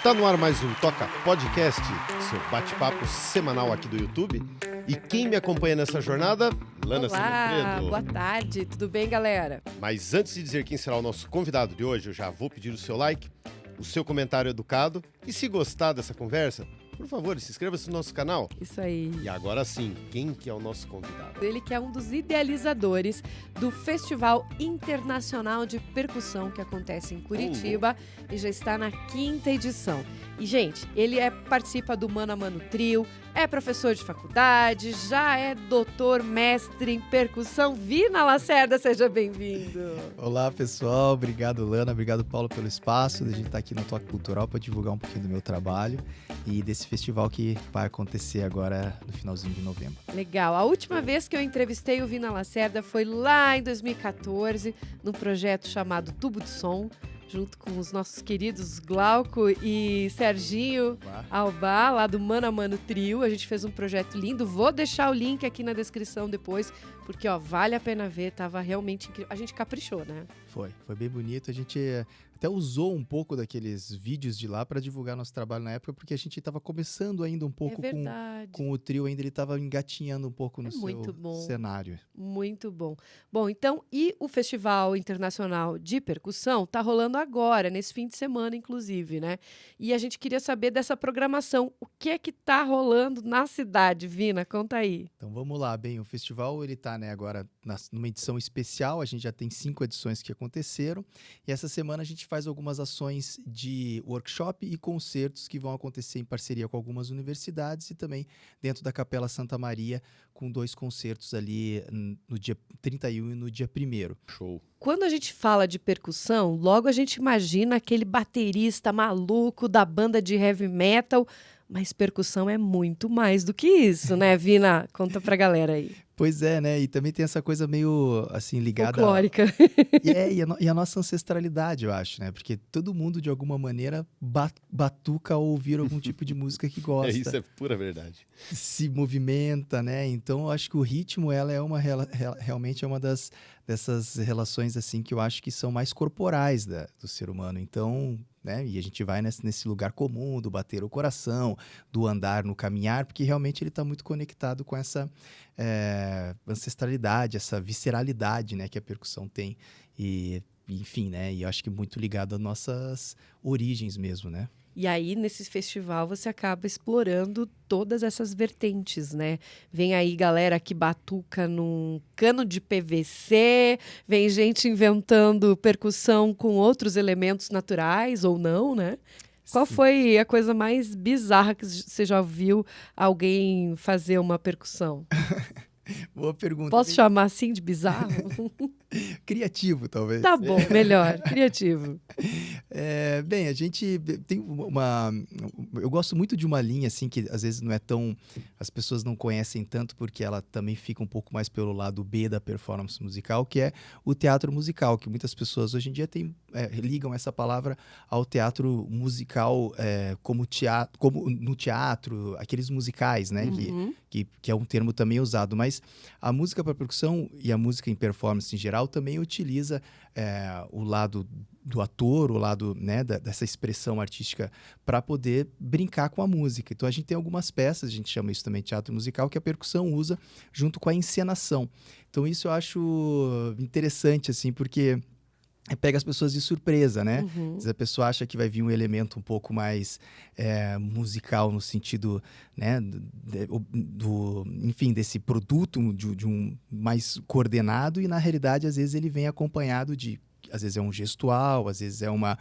Está no ar mais um Toca Podcast, seu bate-papo semanal aqui do YouTube. E quem me acompanha nessa jornada? Lana Silveira. Boa tarde, tudo bem, galera? Mas antes de dizer quem será o nosso convidado de hoje, eu já vou pedir o seu like, o seu comentário educado. E se gostar dessa conversa, por favor, se inscreva-se no nosso canal. Isso aí. E agora sim, quem que é o nosso convidado? Ele que é um dos idealizadores do Festival Internacional de Percussão que acontece em Curitiba e já está na 5ª edição. E, gente, ele participa do Mano a Mano Trio, é professor de faculdade, já é doutor, mestre em percussão. Vina Lacerda, seja bem-vindo. Olá, pessoal. Obrigado, Lana. Obrigado, Paulo, pelo espaço. A gente está aqui no Toque Cultural para divulgar um pouquinho do meu trabalho e desse festival que vai acontecer agora no finalzinho de novembro. Legal. A última vez que eu entrevistei o Vina Lacerda foi lá em 2014, num projeto chamado Tubo de Som, junto com os nossos queridos Glauco e Serginho Albá, lá do Mano a Mano Trio. A gente fez um projeto lindo. Vou deixar o link aqui na descrição depois, porque vale a pena ver. Tava realmente incrível. A gente caprichou, né? Foi bem bonito. A gente até usou um pouco daqueles vídeos de lá para divulgar nosso trabalho na época, porque a gente estava começando ainda um pouco com o trio, ainda ele estava engatinhando um pouco no seu cenário. Muito bom. Bom, então, e o Festival Internacional de Percussão tá rolando agora, nesse fim de semana, inclusive, né? E a gente queria saber dessa programação. O que é que tá rolando na cidade, Vina? Conta aí. Então, vamos lá. Bem, o festival, ele tá, né, agora numa edição especial. A gente já tem 5 edições que aconteceram. E essa semana a gente faz algumas ações de workshop e concertos que vão acontecer em parceria com algumas universidades e também dentro da Capela Santa Maria, com 2 concertos ali no dia 31 e no dia 1º. Show. Quando a gente fala de percussão, logo a gente imagina aquele baterista maluco da banda de heavy metal, mas percussão é muito mais do que isso, né, Vina? Conta pra galera aí. Pois é, né? E também tem essa coisa meio, assim, ligada... folclórica. E a nossa ancestralidade, eu acho, né? Porque todo mundo, de alguma maneira, batuca ao ouvir algum tipo de música que gosta. Isso é pura verdade. Se movimenta, né? Então, eu acho que o ritmo, ela é realmente é uma dessas relações, assim, que eu acho que são mais corporais do ser humano. Então... né? E a gente vai nesse lugar comum do bater o coração, do andar no caminhar, porque realmente ele está muito conectado com essa ancestralidade, essa visceralidade, né, que a percussão tem. E, enfim, né? E eu acho que muito ligado às nossas origens mesmo, né? E aí, nesse festival, você acaba explorando todas essas vertentes, né? Vem aí galera que batuca num cano de PVC, vem gente inventando percussão com outros elementos naturais ou não, né? Qual foi a coisa mais bizarra que você já viu alguém fazer uma percussão? Boa pergunta. Posso chamar assim de bizarro? Criativo, talvez. Tá bom, melhor. Criativo. Bem, a gente tem eu gosto muito de uma linha, assim, que às vezes não é tão... as pessoas não conhecem tanto, porque ela também fica um pouco mais pelo lado B da performance musical, que é o teatro musical, que muitas pessoas hoje em dia ligam essa palavra ao teatro musical, como no teatro, aqueles musicais, né? Uhum. Que é um termo também usado. Mas a música para percussão e a música em performance em geral também utiliza o lado do ator, o lado, né, dessa expressão artística para poder brincar com a música. Então a gente tem algumas peças, a gente chama isso também de teatro musical, que a percussão usa junto com a encenação. Então isso eu acho interessante, assim, porque pega as pessoas de surpresa, né? Uhum. Às vezes a pessoa acha que vai vir um elemento um pouco mais musical no sentido, né, enfim, desse produto de um mais coordenado, e na realidade às vezes ele vem acompanhado de, às vezes é um gestual, às vezes é uma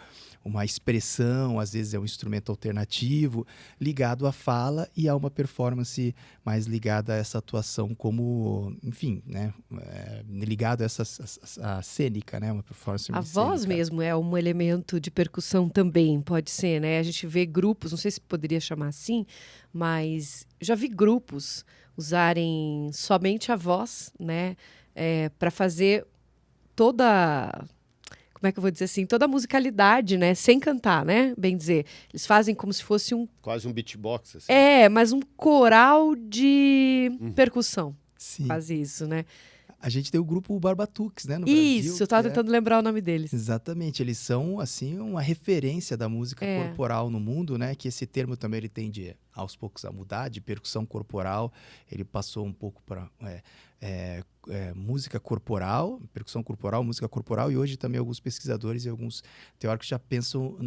expressão, às vezes é um instrumento alternativo ligado à fala e a uma performance mais ligada a essa atuação como, enfim, né, ligado a a cênica, né, uma performance A voz cênica. mesmo é um elemento de percussão também, pode ser, né? A gente vê grupos, não sei se poderia chamar assim, mas já vi grupos usarem somente a voz, né, para fazer toda... como é que eu vou dizer assim, toda a musicalidade, né, sem cantar, né, bem dizer. Eles fazem como se fosse Quase um beatbox, assim. mas um coral de percussão. Sim. Faz isso, né? A gente tem o grupo Barbatuques, né, no Isso, Brasil. eu tava que é- tentando lembrar o nome deles. Exatamente, eles são, assim, uma referência da música É. corporal no mundo, né? Que esse termo também ele tende, aos poucos, a mudar, de percussão corporal. Ele passou um pouco para música corporal, percussão corporal, música corporal, e hoje também alguns pesquisadores e alguns teóricos já pensam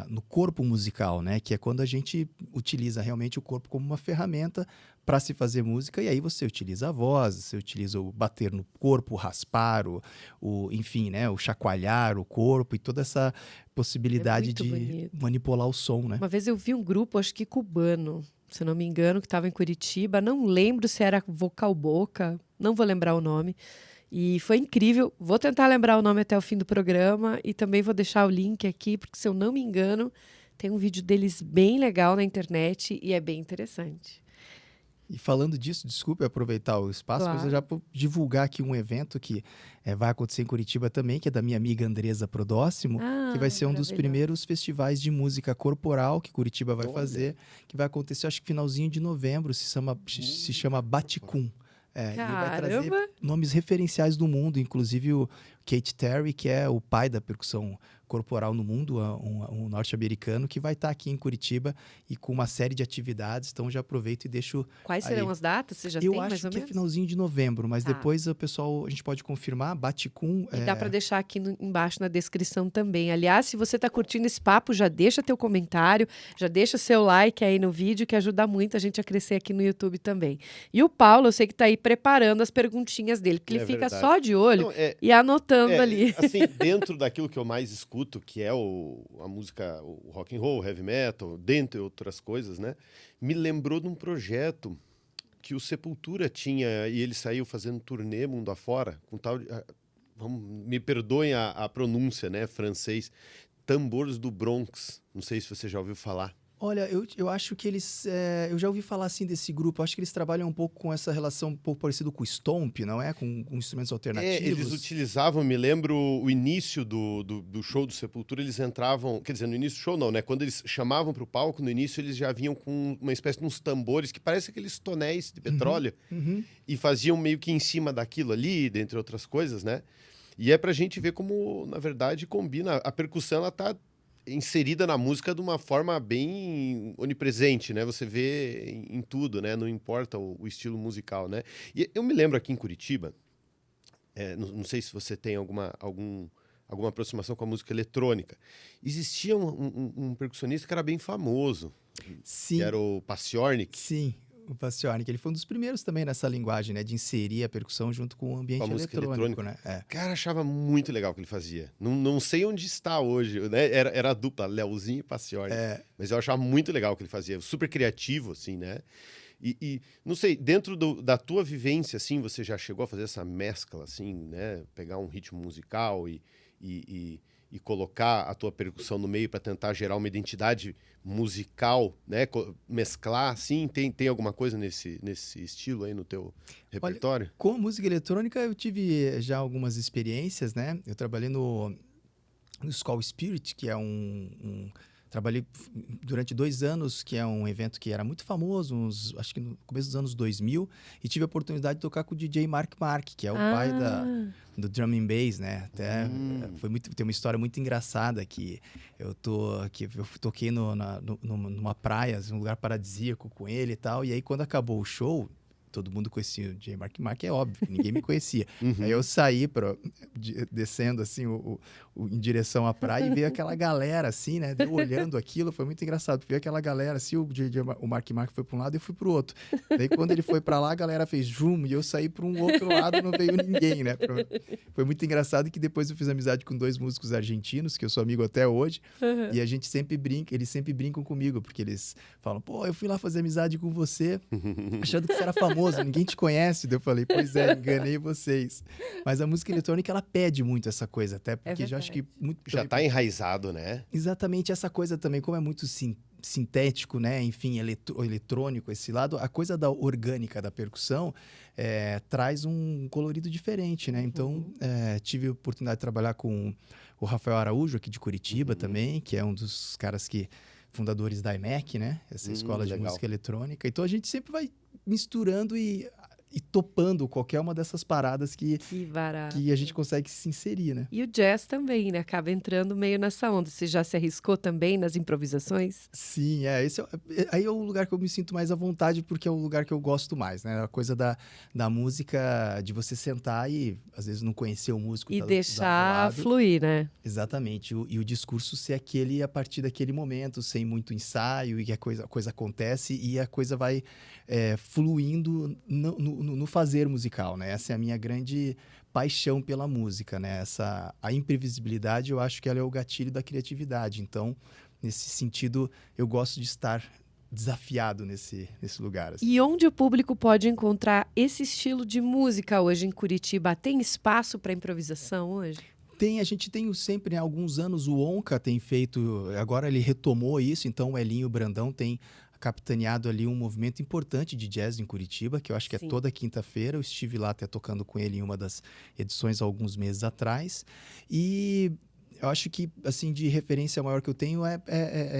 no corpo musical, né? Que é quando a gente utiliza realmente o corpo como uma ferramenta para se fazer música, e aí você utiliza a voz, você utiliza o bater no corpo, o raspar, enfim, né? O chacoalhar o corpo e toda essa possibilidade muito de bonito. manipular o som, né? Uma vez eu vi um grupo, acho que cubano, se eu não me engano, que estava em Curitiba. Não lembro se era Vocal Boca, não vou lembrar o nome. E foi incrível. Vou tentar lembrar o nome até o fim do programa e também vou deixar o link aqui, porque se eu não me engano, tem um vídeo deles bem legal na internet e é bem interessante. E falando disso, desculpe aproveitar o espaço, mas eu já vou divulgar aqui um evento que vai acontecer em Curitiba também, que é da minha amiga Andresa Prodóximo, que vai ser um dos maravilhoso. primeiros festivais de música corporal que Curitiba vai Olha. fazer, que vai acontecer, acho que finalzinho de novembro, se chama Baticum. E vai trazer Caramba! nomes referenciais do mundo, inclusive o Kate Terry, que é o pai da percussão corporal no mundo, um norte-americano, que vai estar aqui em Curitiba e com uma série de atividades. Então, já aproveito e deixo... Quais serão as datas? Você já Eu tem mais acho ou que é menos? finalzinho de novembro, mas Tá. depois o pessoal, a gente pode confirmar, Baticum... E dá para deixar aqui embaixo na descrição também. Aliás, se você está curtindo esse papo, já deixa teu comentário, já deixa seu like aí no vídeo, que ajuda muito a gente a crescer aqui no YouTube também. E o Paulo, eu sei que está aí preparando as perguntinhas dele, porque ele É fica verdade. só de olho Não, e anotando ali. assim, dentro daquilo que eu mais escuto, que é a música, o rock and roll, o heavy metal, dentre outras coisas, né? Me lembrou de um projeto que o Sepultura tinha, e ele saiu fazendo turnê mundo afora, com tal de, me perdoem a pronúncia, né, francês, Tambores do Bronx. Não sei se você já ouviu falar. Olha, eu acho que eles... eu já ouvi falar, assim, desse grupo. Acho que eles trabalham um pouco com essa relação um pouco parecida com o Stomp, não é? Com instrumentos alternativos. Eles utilizavam, me lembro, o início do show do Sepultura, eles entravam... Quer dizer, no início do show não, né? Quando eles chamavam pro palco, no início eles já vinham com uma espécie de uns tambores, que parece aqueles tonéis de petróleo, e faziam meio que em cima daquilo ali, dentre outras coisas, né? E é pra gente ver como, na verdade, combina. A percussão, ela tá inserida na música de uma forma bem onipresente, né? Você vê em tudo, né? Não importa o estilo musical, né? E eu me lembro aqui em Curitiba, não sei se você tem alguma aproximação com a música eletrônica. Existia um percussionista que era bem famoso, Sim. que era o Paciornik. Sim, o Paciornik. Ele foi um dos primeiros também nessa linguagem, né? De inserir a percussão junto com o ambiente Com a música eletrônico, eletrônica. né? Cara, achava muito legal o que ele fazia. Não sei onde está hoje, né? Era a dupla, Leozinho e Paciornik. Mas eu achava muito legal o que ele fazia. Super criativo, assim, né? E não sei, dentro da tua vivência, assim, você já chegou a fazer essa mescla, assim, né? Pegar um ritmo musical e colocar a tua percussão no meio para tentar gerar uma identidade musical, né? Mesclar, assim, tem alguma coisa nesse estilo aí no teu repertório? Com a música eletrônica eu tive já algumas experiências, né? Eu trabalhei no Skull Spirit, que é trabalhei durante 2 anos, que é um evento que era muito famoso, acho que no começo dos anos 2000, e tive a oportunidade de tocar com o DJ Mark Mark, que é o pai do drum and bass, né? Até tem uma história muito engraçada que eu toquei numa praia, num lugar paradisíaco com ele e tal, e aí quando acabou o show, todo mundo conhecia o DJ Mark Mark, é óbvio, ninguém me conhecia. Aí eu saí descendo assim em direção à praia e veio aquela galera assim, né? Eu olhando aquilo, foi muito engraçado. Veio aquela galera assim, o Mark Mark foi para um lado e eu fui para o outro. Daí quando ele foi para lá, a galera fez zoom e eu saí para um outro lado, não veio ninguém, né? Foi muito engraçado que depois eu fiz amizade com 2 músicos argentinos, que eu sou amigo até hoje, e a gente sempre brinca, eles sempre brincam comigo, porque eles falam, pô, eu fui lá fazer amizade com você, achando que você era famoso, ninguém te conhece. Daí eu falei, pois é, enganei vocês. Mas a música eletrônica, ela pede muito essa coisa, até porque já acho que muito... Já tá enraizado, né? Exatamente, essa coisa também, como é muito sintético, né? Enfim, eletrônico, esse lado, a coisa da orgânica da percussão traz um colorido diferente, né? Então, tive a oportunidade de trabalhar com o Rafael Araújo, aqui de Curitiba também, que é um dos caras fundadores da IMEC, né? Essa escola de música eletrônica. Então, a gente sempre vai misturando e ir topando qualquer uma dessas paradas que barato. a gente consegue se inserir, né? E o jazz também, né? Acaba entrando meio nessa onda. Você já se arriscou também nas improvisações? Sim, aí é o lugar que eu me sinto mais à vontade, porque é o lugar que eu gosto mais, né? A coisa da música, de você sentar e, às vezes, não conhecer o músico. E do deixar lado. fluir, né? Exatamente. E o discurso ser aquele a partir daquele momento, sem muito ensaio, e que a coisa acontece e a coisa vai fluindo no fazer musical, né? Essa é a minha grande paixão pela música, né? A imprevisibilidade, eu acho que ela é o gatilho da criatividade. Então, nesse sentido, eu gosto de estar desafiado nesse lugar. Assim. E onde o público pode encontrar esse estilo de música hoje em Curitiba? Tem espaço para improvisação hoje? A gente tem sempre, há alguns anos, o Onca tem feito, agora ele retomou isso, então o Elinho Brandão tem capitaneado ali um movimento importante de jazz em Curitiba, que eu acho que Sim. é toda quinta-feira. Eu estive lá até tocando com ele em uma das edições há alguns meses atrás. E eu acho que, assim, de referência maior que eu tenho é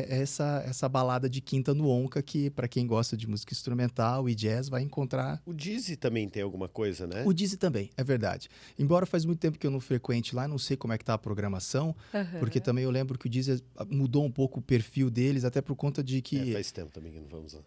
essa balada de quinta no Onca, que para quem gosta de música instrumental e jazz vai encontrar. O Dizzy também tem alguma coisa, né? O Dizzy também, é verdade. Embora faz muito tempo que eu não frequente lá, não sei como é que tá a programação, porque também eu lembro que o Dizzy mudou um pouco o perfil deles, até por conta de que... faz tempo também que não vamos lá.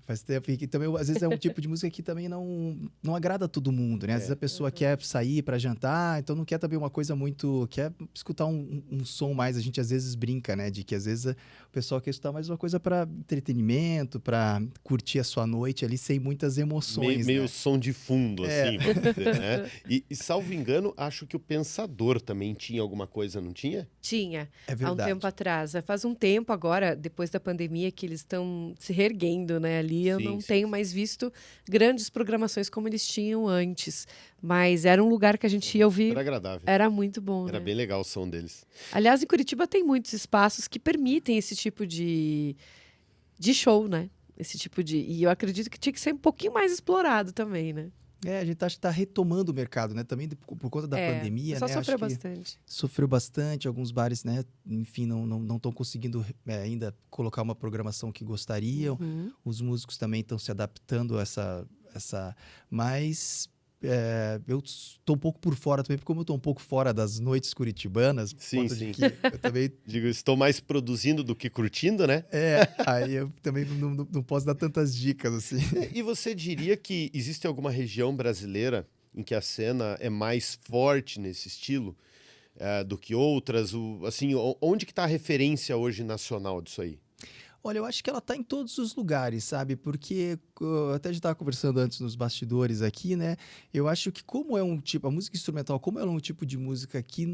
Faz tempo. E que também, às vezes, é um tipo de música que também não agrada a todo mundo, né? Às vezes a pessoa quer sair para jantar, então não quer também uma coisa muito... Quer escutar um som mais. A gente, às vezes, brinca, né? De que, às vezes, o pessoal quer escutar mais uma coisa para entretenimento, para curtir a sua noite ali, sem muitas emoções, meio né? som de fundo, assim, vamos dizer, né? E, salvo engano, acho que o Pensador também tinha alguma coisa, não tinha? Tinha, É há um verdade. tempo atrás. Faz um tempo agora, depois da pandemia, que eles estão se reerguendo, né? Ali eu não tenho mais visto grandes programações como eles tinham antes. Mas era um lugar que a gente ia ouvir. Era agradável. Era muito bom, Era né? bem legal o som deles. Aliás, em Curitiba tem muitos espaços que permitem esse tipo de show, né? Esse tipo de... E eu acredito que tinha que ser um pouquinho mais explorado também, né? A gente está retomando o mercado, né? Também por conta da pandemia, só né? sofreu Acho que bastante. sofreu bastante, alguns bares, né? Enfim, não estão conseguindo ainda colocar uma programação que gostariam. Os músicos também estão se adaptando a essa... Mas eu estou um pouco por fora também, porque como eu estou um pouco fora das noites curitibanas, por conta de que eu também... Digo, estou mais produzindo do que curtindo, né? Aí eu também não posso dar tantas dicas, assim. E você diria que existe alguma região brasileira em que a cena é mais forte nesse estilo do que outras? Assim, onde que está a referência hoje nacional disso aí? Olha, eu acho que ela está em todos os lugares, sabe? Porque até a gente estava conversando antes nos bastidores aqui, né? Eu acho que como é a música instrumental, como ela é um tipo de música que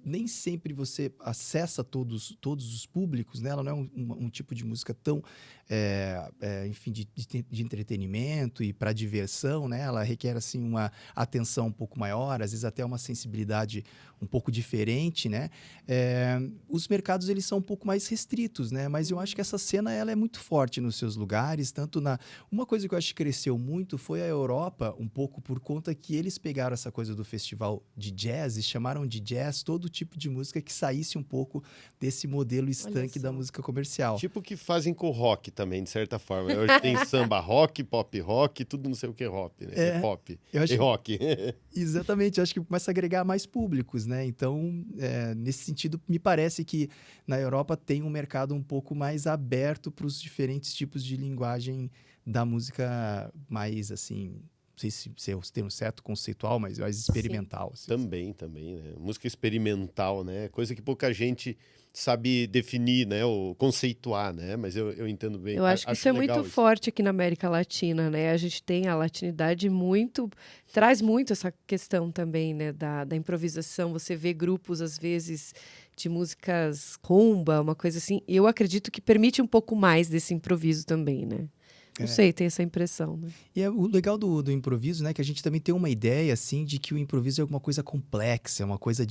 nem sempre você acessa todos os públicos, né? Ela não é um tipo de música tão, enfim, de entretenimento e para diversão, né? Ela requer, assim, uma atenção um pouco maior, às vezes até uma sensibilidade um pouco diferente, né? Os mercados, eles são um pouco mais restritos, né? Mas eu acho que essa cena, ela é muito forte nos seus lugares, tanto Uma coisa que eu acho que cresceu muito foi a Europa, um pouco por conta que eles pegaram essa coisa do festival de jazz e chamaram de jazz todo tipo de música que saísse um pouco desse modelo estanque da música comercial. Tipo que fazem com o rock também, de certa forma. Hoje tem samba rock, pop rock, tudo não sei o que rock, né? Pop e rock. Exatamente, eu acho que começa a agregar mais públicos, né? Então, nesse sentido, me parece que na Europa tem um mercado um pouco mais aberto para os diferentes tipos de linguagem da música mais, assim, não sei se é o termo certo, conceitual, mas mais experimental. Assim. Também, né? Música experimental, né? Coisa que pouca gente sabe definir, né? Ou conceituar, né? Mas eu entendo bem. Eu acho que isso é muito forte aqui na América Latina, né? A gente tem a latinidade traz muito essa questão também, né? Da improvisação. Você vê grupos, às vezes, de músicas rumba, uma coisa assim. Eu acredito que permite um pouco mais desse improviso também, né? Não sei, tem essa impressão, né? E o legal do improviso, né, que a gente também tem uma ideia, assim, de que o improviso é alguma coisa complexa, é uma coisa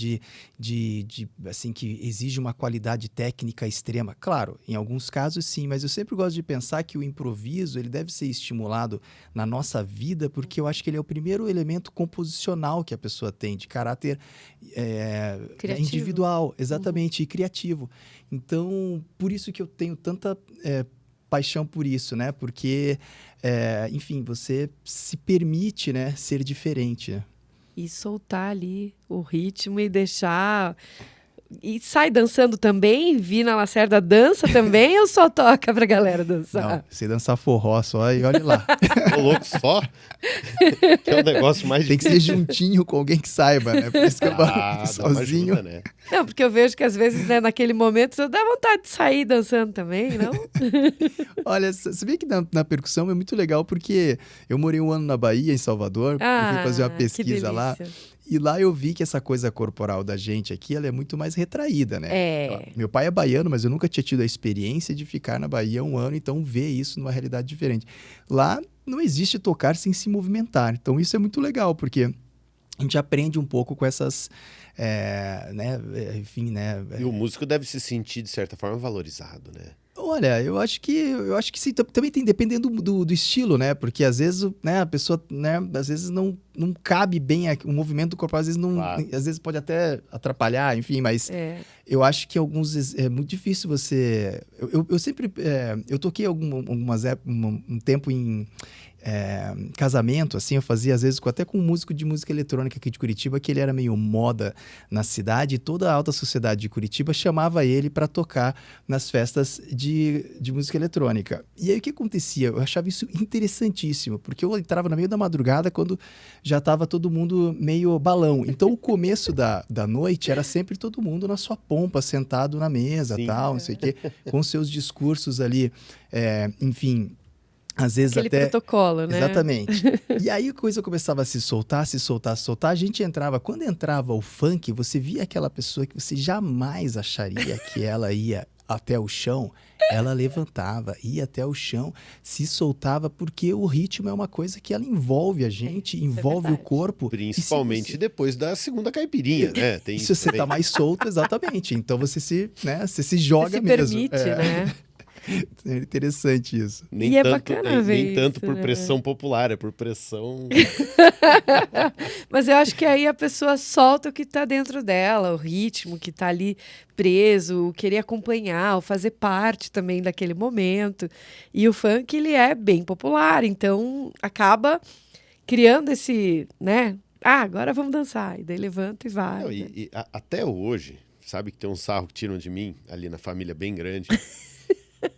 assim, que exige uma qualidade técnica extrema. Claro, em alguns casos sim, mas eu sempre gosto de pensar que o improviso, ele deve ser estimulado na nossa vida, porque eu acho que ele é o primeiro elemento composicional que a pessoa tem, de caráter individual, exatamente, e criativo. Então, por isso que eu tenho tanta paixão por isso, né? Porque, enfim, você se permite, né, ser diferente, né? E soltar ali o ritmo e deixar... E sai dançando também? Vina Lacerda dança também ou só toca pra galera dançar? Não, você dançar forró só e olha lá. Ô, louco, só? Que é o negócio mais Tem que ser juntinho com alguém que saiba, né? Por isso que eu dá uma sozinho. ajuda, né? Não, porque eu vejo que às vezes, né, naquele momento, você dá vontade de sair dançando também, não? Olha, sabia que na percussão é muito legal porque eu morei um ano na Bahia, em Salvador, eu fui fazer uma que pesquisa lá. delícia. E lá eu vi que essa coisa corporal da gente aqui, ela é muito mais retraída, né? É. Meu pai é baiano, mas eu nunca tinha tido a experiência de ficar na Bahia um ano, então ver isso numa realidade diferente. Lá não existe tocar sem se movimentar. Então isso é muito legal, porque a gente aprende um pouco com essas, né, enfim, né? E o músico deve se sentir, de certa forma, valorizado, né? Olha, eu acho que sim, também tem, dependendo do estilo, né? Porque às vezes, né, a pessoa, né, às vezes não cabe bem o movimento do corpo, às vezes não, Claro. às vezes pode até atrapalhar, enfim, mas eu acho que alguns é muito difícil você. Eu sempre eu toquei um tempo em casamento, assim, eu fazia às vezes até com um músico de música eletrônica aqui de Curitiba, que ele era meio moda na cidade, e toda a alta sociedade de Curitiba chamava ele para tocar nas festas de música eletrônica. E aí o que acontecia? Eu achava isso interessantíssimo, porque eu entrava no meio da madrugada quando já estava todo mundo meio balão. Então o começo da noite era sempre todo mundo na sua pompa, sentado na mesa, Sim. tal, não sei o quê, com seus discursos ali, enfim... Às vezes Aquele até... protocolo, né? Exatamente. E aí a coisa começava a se soltar, a gente entrava... Quando entrava o funk, você via aquela pessoa que você jamais acharia que ela ia até o chão. Ela levantava, ia até o chão, se soltava, porque o ritmo é uma coisa que ela envolve a gente, envolve o corpo. Principalmente depois da segunda caipirinha, né? Tem Se você também. tá mais solto, exatamente. Então você se joga Você se mesmo. permite, né? É interessante isso. Nem E é tanto, bacana ver nem tanto isso, por né? pressão popular, é por pressão... Mas eu acho que aí a pessoa solta o que tá dentro dela, o ritmo que tá ali preso, o querer acompanhar, o fazer parte também daquele momento. E o funk, ele é bem popular, então acaba criando esse, né? Ah, agora vamos dançar. E daí levanta e vai. Não, né? até hoje, sabe que tem um sarro que tiram de mim, ali na família bem grande.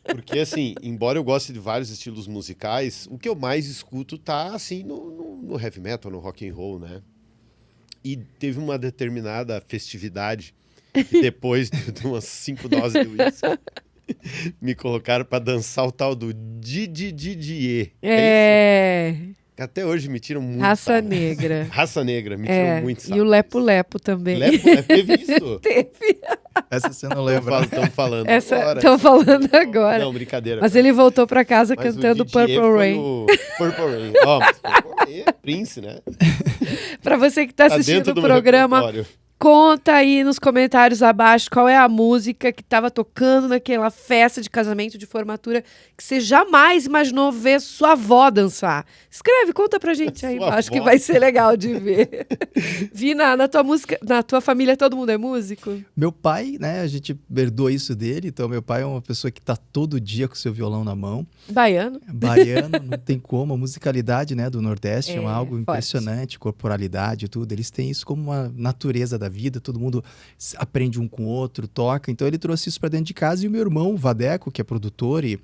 Porque, assim, embora eu goste de vários estilos musicais, o que eu mais escuto tá, assim, no heavy metal, no rock and roll, né? E teve uma determinada festividade que depois de umas 5 doses de uísque, me colocaram pra dançar o tal do Didi. É, Até hoje me tiram muito raça sarro. negra. Raça negra, me tiram muito sarro. E o Lepo-Lepo também. Lepo, teve isso? Teve. Essa você não lembra. Estamos falando Essa agora. estão falando agora. Não, brincadeira. Mas ele voltou pra casa Mas cantando o Didier Purple foi Rain. o Purple Rain. Ó, mas Purple Rain é Prince, né? Pra você que tá Tá assistindo dentro o do programa, repertório. conta aí nos comentários abaixo qual é a música que tava tocando naquela festa de casamento, de formatura, que você jamais imaginou ver sua avó dançar. Escreve, conta pra gente aí Sua embaixo, que avó. vai ser legal de ver. Vina, na tua música, na tua família todo mundo é músico? Meu pai, né, a gente herdou isso dele, então meu pai é uma pessoa que tá todo dia com seu violão na mão. Baiano? Baiano, não tem como, a musicalidade, né, do Nordeste é algo forte. impressionante, corporalidade, tudo. Eles têm isso como uma natureza da vida, todo mundo aprende um com o outro, toca. Então ele trouxe isso para dentro de casa, e o meu irmão, Vadeco, que é produtor e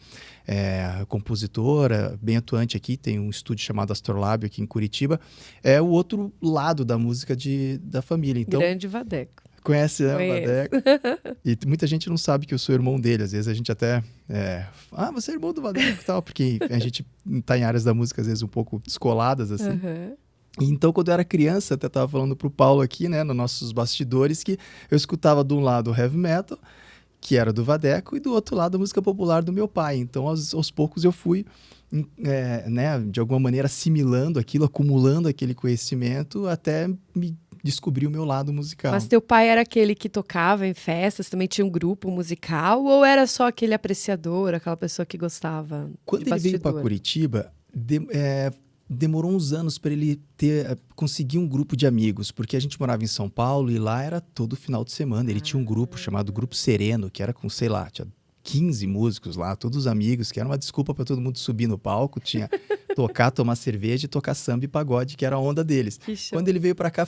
compositor, bem atuante aqui, tem um estúdio chamado Astrolábio aqui em Curitiba, é o outro lado da música da família. Então, Grande Vadeco. conhece, né, o Conheço. Vadeco? E muita gente não sabe que eu sou irmão dele. Às vezes a gente até... você é irmão do Vadeco e tal, porque a gente tá em áreas da música, às vezes, um pouco descoladas, assim. Uhum. E então, quando eu era criança, até tava falando pro Paulo aqui, né, nos nossos bastidores, que eu escutava de um lado o heavy metal, que era do Vadeco, e do outro lado a música popular do meu pai. Então, aos poucos eu fui, né, de alguma maneira assimilando aquilo, acumulando aquele conhecimento, até me descobrir o meu lado musical. Mas teu pai era aquele que tocava em festas, também tinha um grupo musical, ou era só aquele apreciador, aquela pessoa que gostava? Quando de ele veio para bastidor? Curitiba, demorou uns anos para ele conseguir um grupo de amigos, porque a gente morava em São Paulo e lá era todo final de semana. Ele tinha um grupo chamado Grupo Sereno, que era com, sei lá, tinha 15 músicos lá, todos amigos, que era uma desculpa para todo mundo subir no palco, tinha tocar, tomar cerveja e tocar samba e pagode, que era a onda deles. Que show. Quando ele veio para cá,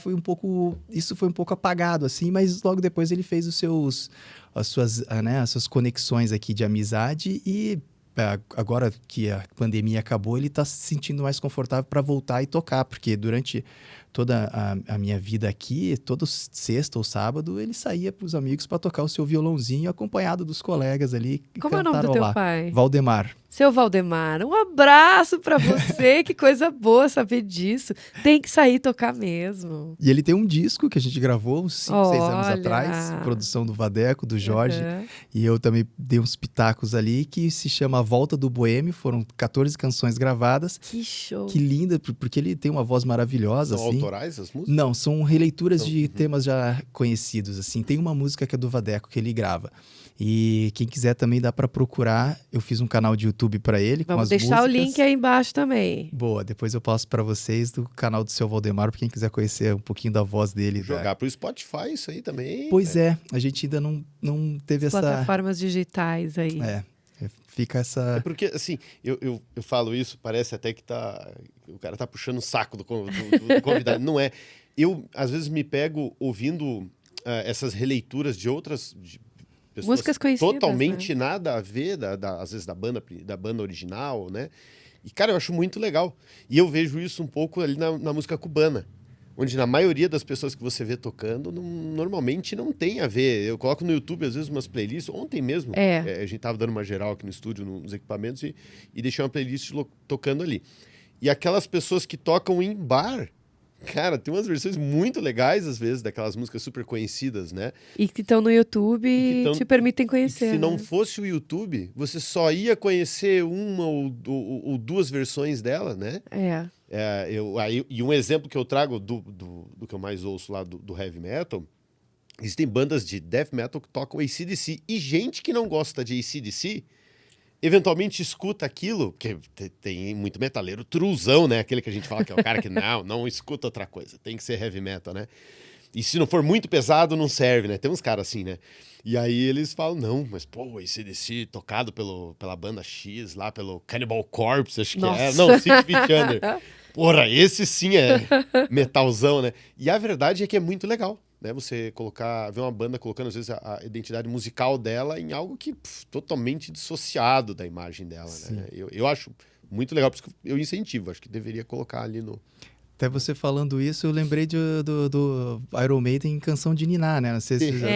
isso foi um pouco apagado, assim, mas logo depois ele fez as suas conexões aqui de amizade e agora que a pandemia acabou, ele está se sentindo mais confortável para voltar e tocar, porque durante toda a minha vida aqui, todo sexta ou sábado, ele saía para os amigos para tocar o seu violãozinho, acompanhado dos colegas ali que Como é o nome do teu cantarolar. pai? Valdemar. Seu Valdemar, um abraço pra você, que coisa boa saber disso. Tem que sair tocar mesmo. E ele tem um disco que a gente gravou uns 5, 6 anos Olha! atrás, produção do Vadeco, do Jorge, Uhum. e eu também dei uns pitacos ali, que se chama A Volta do Boêmio, foram 14 canções gravadas. Que show. Que linda, porque ele tem uma voz maravilhosa, São assim. autorais as músicas? Não, são releituras Então, de temas já conhecidos, assim. Tem uma música que é do Vadeco, que ele grava. E quem quiser também dá pra procurar. Eu fiz um canal de YouTube pra ele com Vamos as deixar músicas. o link aí embaixo também. Boa, depois eu passo pra vocês do canal do seu Valdemar, pra quem quiser conhecer um pouquinho da voz dele. Jogar pro Spotify isso aí também. Pois é, a gente ainda não teve essa... Plataformas digitais aí. Fica essa... É porque, assim, eu falo isso, parece até que o cara tá puxando o saco do convidado. Não é. Eu, às vezes, me pego ouvindo essas releituras de outras... de pessoas Músicas conhecidas, totalmente nada a ver, às vezes, da banda original, né? E, cara, eu acho muito legal. E eu vejo isso um pouco ali na música cubana, onde na maioria das pessoas que você vê tocando, normalmente não tem a ver. Eu coloco no YouTube, às vezes, umas playlists. Ontem mesmo, a gente tava dando uma geral aqui no estúdio, nos equipamentos, e deixei uma playlist tocando ali. E aquelas pessoas que tocam em bar, cara, tem umas versões muito legais, às vezes, daquelas músicas super conhecidas, né? E que estão no YouTube e te permitem conhecer. Se não né? fosse o YouTube, você só ia conhecer uma ou duas versões dela, né? E um exemplo que eu trago do que eu mais ouço lá do heavy metal, existem bandas de death metal que tocam AC/DC, e gente que não gosta de AC/DC eventualmente escuta aquilo, porque tem muito metaleiro truzão, né? Aquele que a gente fala que é o cara que não escuta outra coisa, tem que ser heavy metal, né? E se não for muito pesado, não serve, né? Tem uns caras assim, né? E aí eles falam, não, mas pô, o AC/DC tocado pela banda X, lá pelo Cannibal Corpse, acho que é. Não, Six Feet Under. Porra, esse sim é metalzão, né? E a verdade é que é muito legal, né? Você ver uma banda colocando, às vezes, a identidade musical dela em algo que totalmente dissociado da imagem dela, né? Eu acho muito legal, por isso que eu incentivo, acho que deveria colocar ali no... Até você falando isso, eu lembrei do Iron Maiden em Canção de Niná, né? Não sei se você já...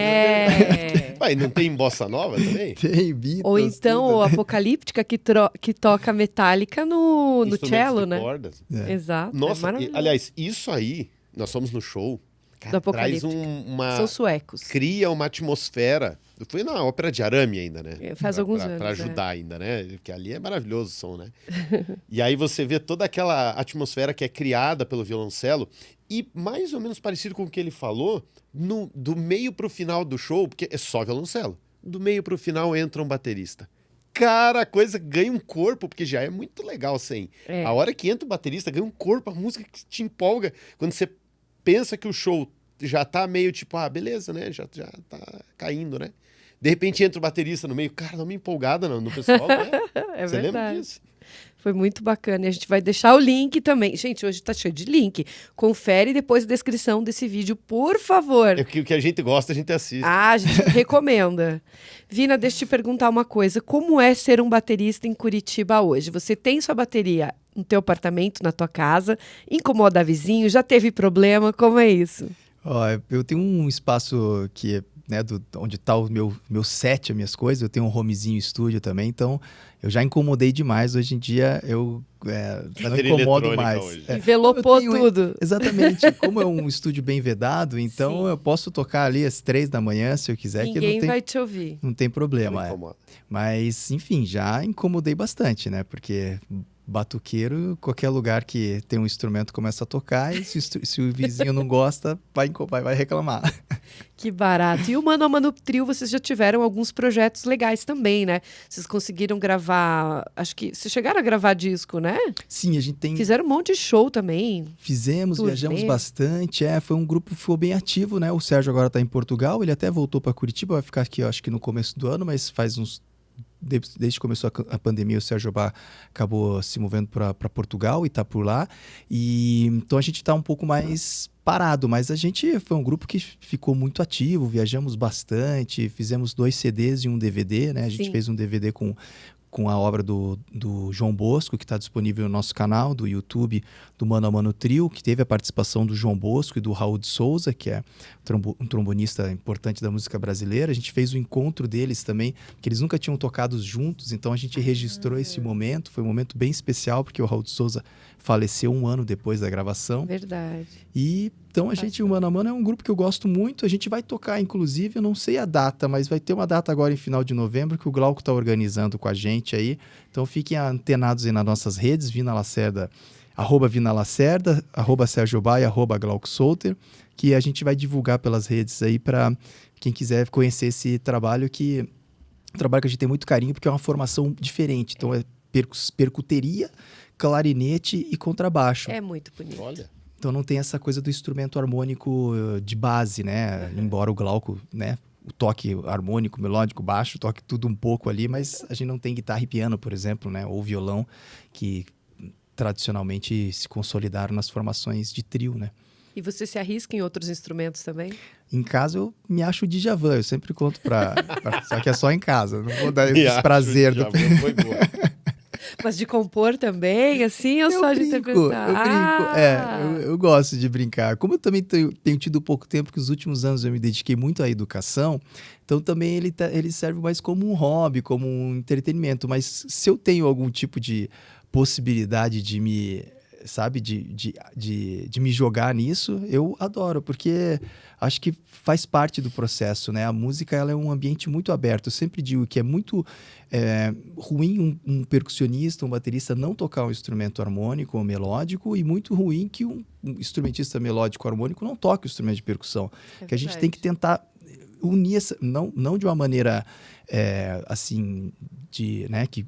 Ué, não tem bossa nova também? Tem, Beatles, Ou então tudo, o né? Apocalíptica que toca Metallica no Instrumentos cello, de né? cordas. Exato. Nossa, maravilhoso. aliás, isso aí, nós fomos no show, cara, Do traz Apocalíptica. São suecos. cria uma atmosfera. Eu fui na Ópera de Arame ainda, né? Faz alguns anos. Pra ajudar ainda, né? Porque ali é maravilhoso o som, né? E aí você vê toda aquela atmosfera que é criada pelo violoncelo e mais ou menos parecido com o que ele falou, do meio pro final do show, porque é só violoncelo. Do meio pro final entra um baterista. Cara, a coisa ganha um corpo, porque já é muito legal sem. A hora que entra o baterista, ganha um corpo, a música que te empolga. Quando você pensa que o show já tá meio tipo, beleza, né? Já tá caindo, né? De repente entra o baterista no meio. Cara, dá uma empolgada no pessoal, né? É Você lembra verdade. disso? Foi muito bacana. E a gente vai deixar o link também. Gente, hoje tá cheio de link. Confere depois a descrição desse vídeo, por favor. É que o que a gente gosta, a gente assiste. A gente recomenda. Vina, deixa eu te perguntar uma coisa. Como é ser um baterista em Curitiba hoje? Você tem sua bateria no teu apartamento, na tua casa? Incomoda vizinho? Já teve problema? Como é isso? Ó, eu tenho um espaço que é, né, onde tá o meu set, as minhas coisas. Eu tenho um homezinho estúdio também, então eu já incomodei demais. Hoje em dia eu não Bateria incomodo eletrônica mais. hoje. Envelopou Eu tenho- tudo. Exatamente. Como é um estúdio bem vedado, então Sim. eu posso tocar ali às 3 da manhã, se eu quiser, que Ninguém não tem, vai te ouvir. não tem Não problema. incomoda. Mas, enfim, já incomodei bastante, né? Porque batuqueiro, qualquer lugar que tem um instrumento começa a tocar e se o vizinho não gosta, vai reclamar. Que barato. E o Mano a Mano Trio, vocês já tiveram alguns projetos legais também, né? Vocês conseguiram gravar... Acho que... Vocês chegaram a gravar disco, né? Sim, a gente tem... Fizeram um monte de show também. Fizemos, Turnê. viajamos bastante. Foi um grupo que ficou bem ativo, né? O Sérgio agora está em Portugal, ele até voltou para Curitiba, vai ficar aqui, eu acho que no começo do ano, mas faz uns desde que começou a pandemia, o Sérgio Obá acabou se movendo para Portugal e está por lá. E então a gente está um pouco mais parado, mas a gente foi um grupo que ficou muito ativo, viajamos bastante, fizemos 2 CDs e um DVD, né? A gente fez um DVD com a obra do João Bosco, que está disponível no nosso canal do YouTube, do Mano a Mano Trio, que teve a participação do João Bosco e do Raul de Souza, que é um trombonista importante da música brasileira. A gente fez o encontro deles também, que eles nunca tinham tocado juntos, então a gente registrou esse momento. Foi um momento bem especial, porque o Raul de Souza faleceu 1 ano depois da gravação. Verdade. E então a gente, o Mano a Mano é um grupo que eu gosto muito. A gente vai tocar, inclusive, eu não sei a data, mas vai ter uma data agora em final de novembro que o Glauco está organizando com a gente aí. Então fiquem antenados aí nas nossas redes, Vina Lacerda, @Vina Lacerda, @Sérgio Obá e @Glauco Souter, que a gente vai divulgar pelas redes aí para quem quiser conhecer esse trabalho, que um trabalho que a gente tem muito carinho, porque é uma formação diferente. Então é percuteria, clarinete e contrabaixo. É muito bonito. Olha. Então não tem essa coisa do instrumento harmônico de base, né? Embora o Glauco, né, o toque harmônico, melódico, baixo, toque tudo um pouco ali, mas a gente não tem guitarra e piano, por exemplo, né? Ou violão, que tradicionalmente se consolidaram nas formações de trio, né? E você se arrisca em outros instrumentos também? Em casa eu me acho o Djavan, eu sempre conto só que é só em casa, não vou dar Me esse acho prazer. o Djavan, foi boa. Mas de compor também, assim, ou Eu só de brinco, interpretar? eu brinco. Eu gosto de brincar. Como eu também tenho tido pouco tempo, que os últimos anos eu me dediquei muito à educação, então também ele serve mais como um hobby, como um entretenimento. Mas se eu tenho algum tipo de possibilidade de me, sabe, de me jogar nisso, eu adoro, porque acho que faz parte do processo, né? A música, ela é um ambiente muito aberto. Eu sempre digo que é muito ruim um percussionista, um baterista não tocar um instrumento harmônico ou melódico, e muito ruim que um instrumentista melódico ou harmônico não toque o instrumento de percussão. Que a gente tem que tentar unir essa, não de uma maneira assim, né, que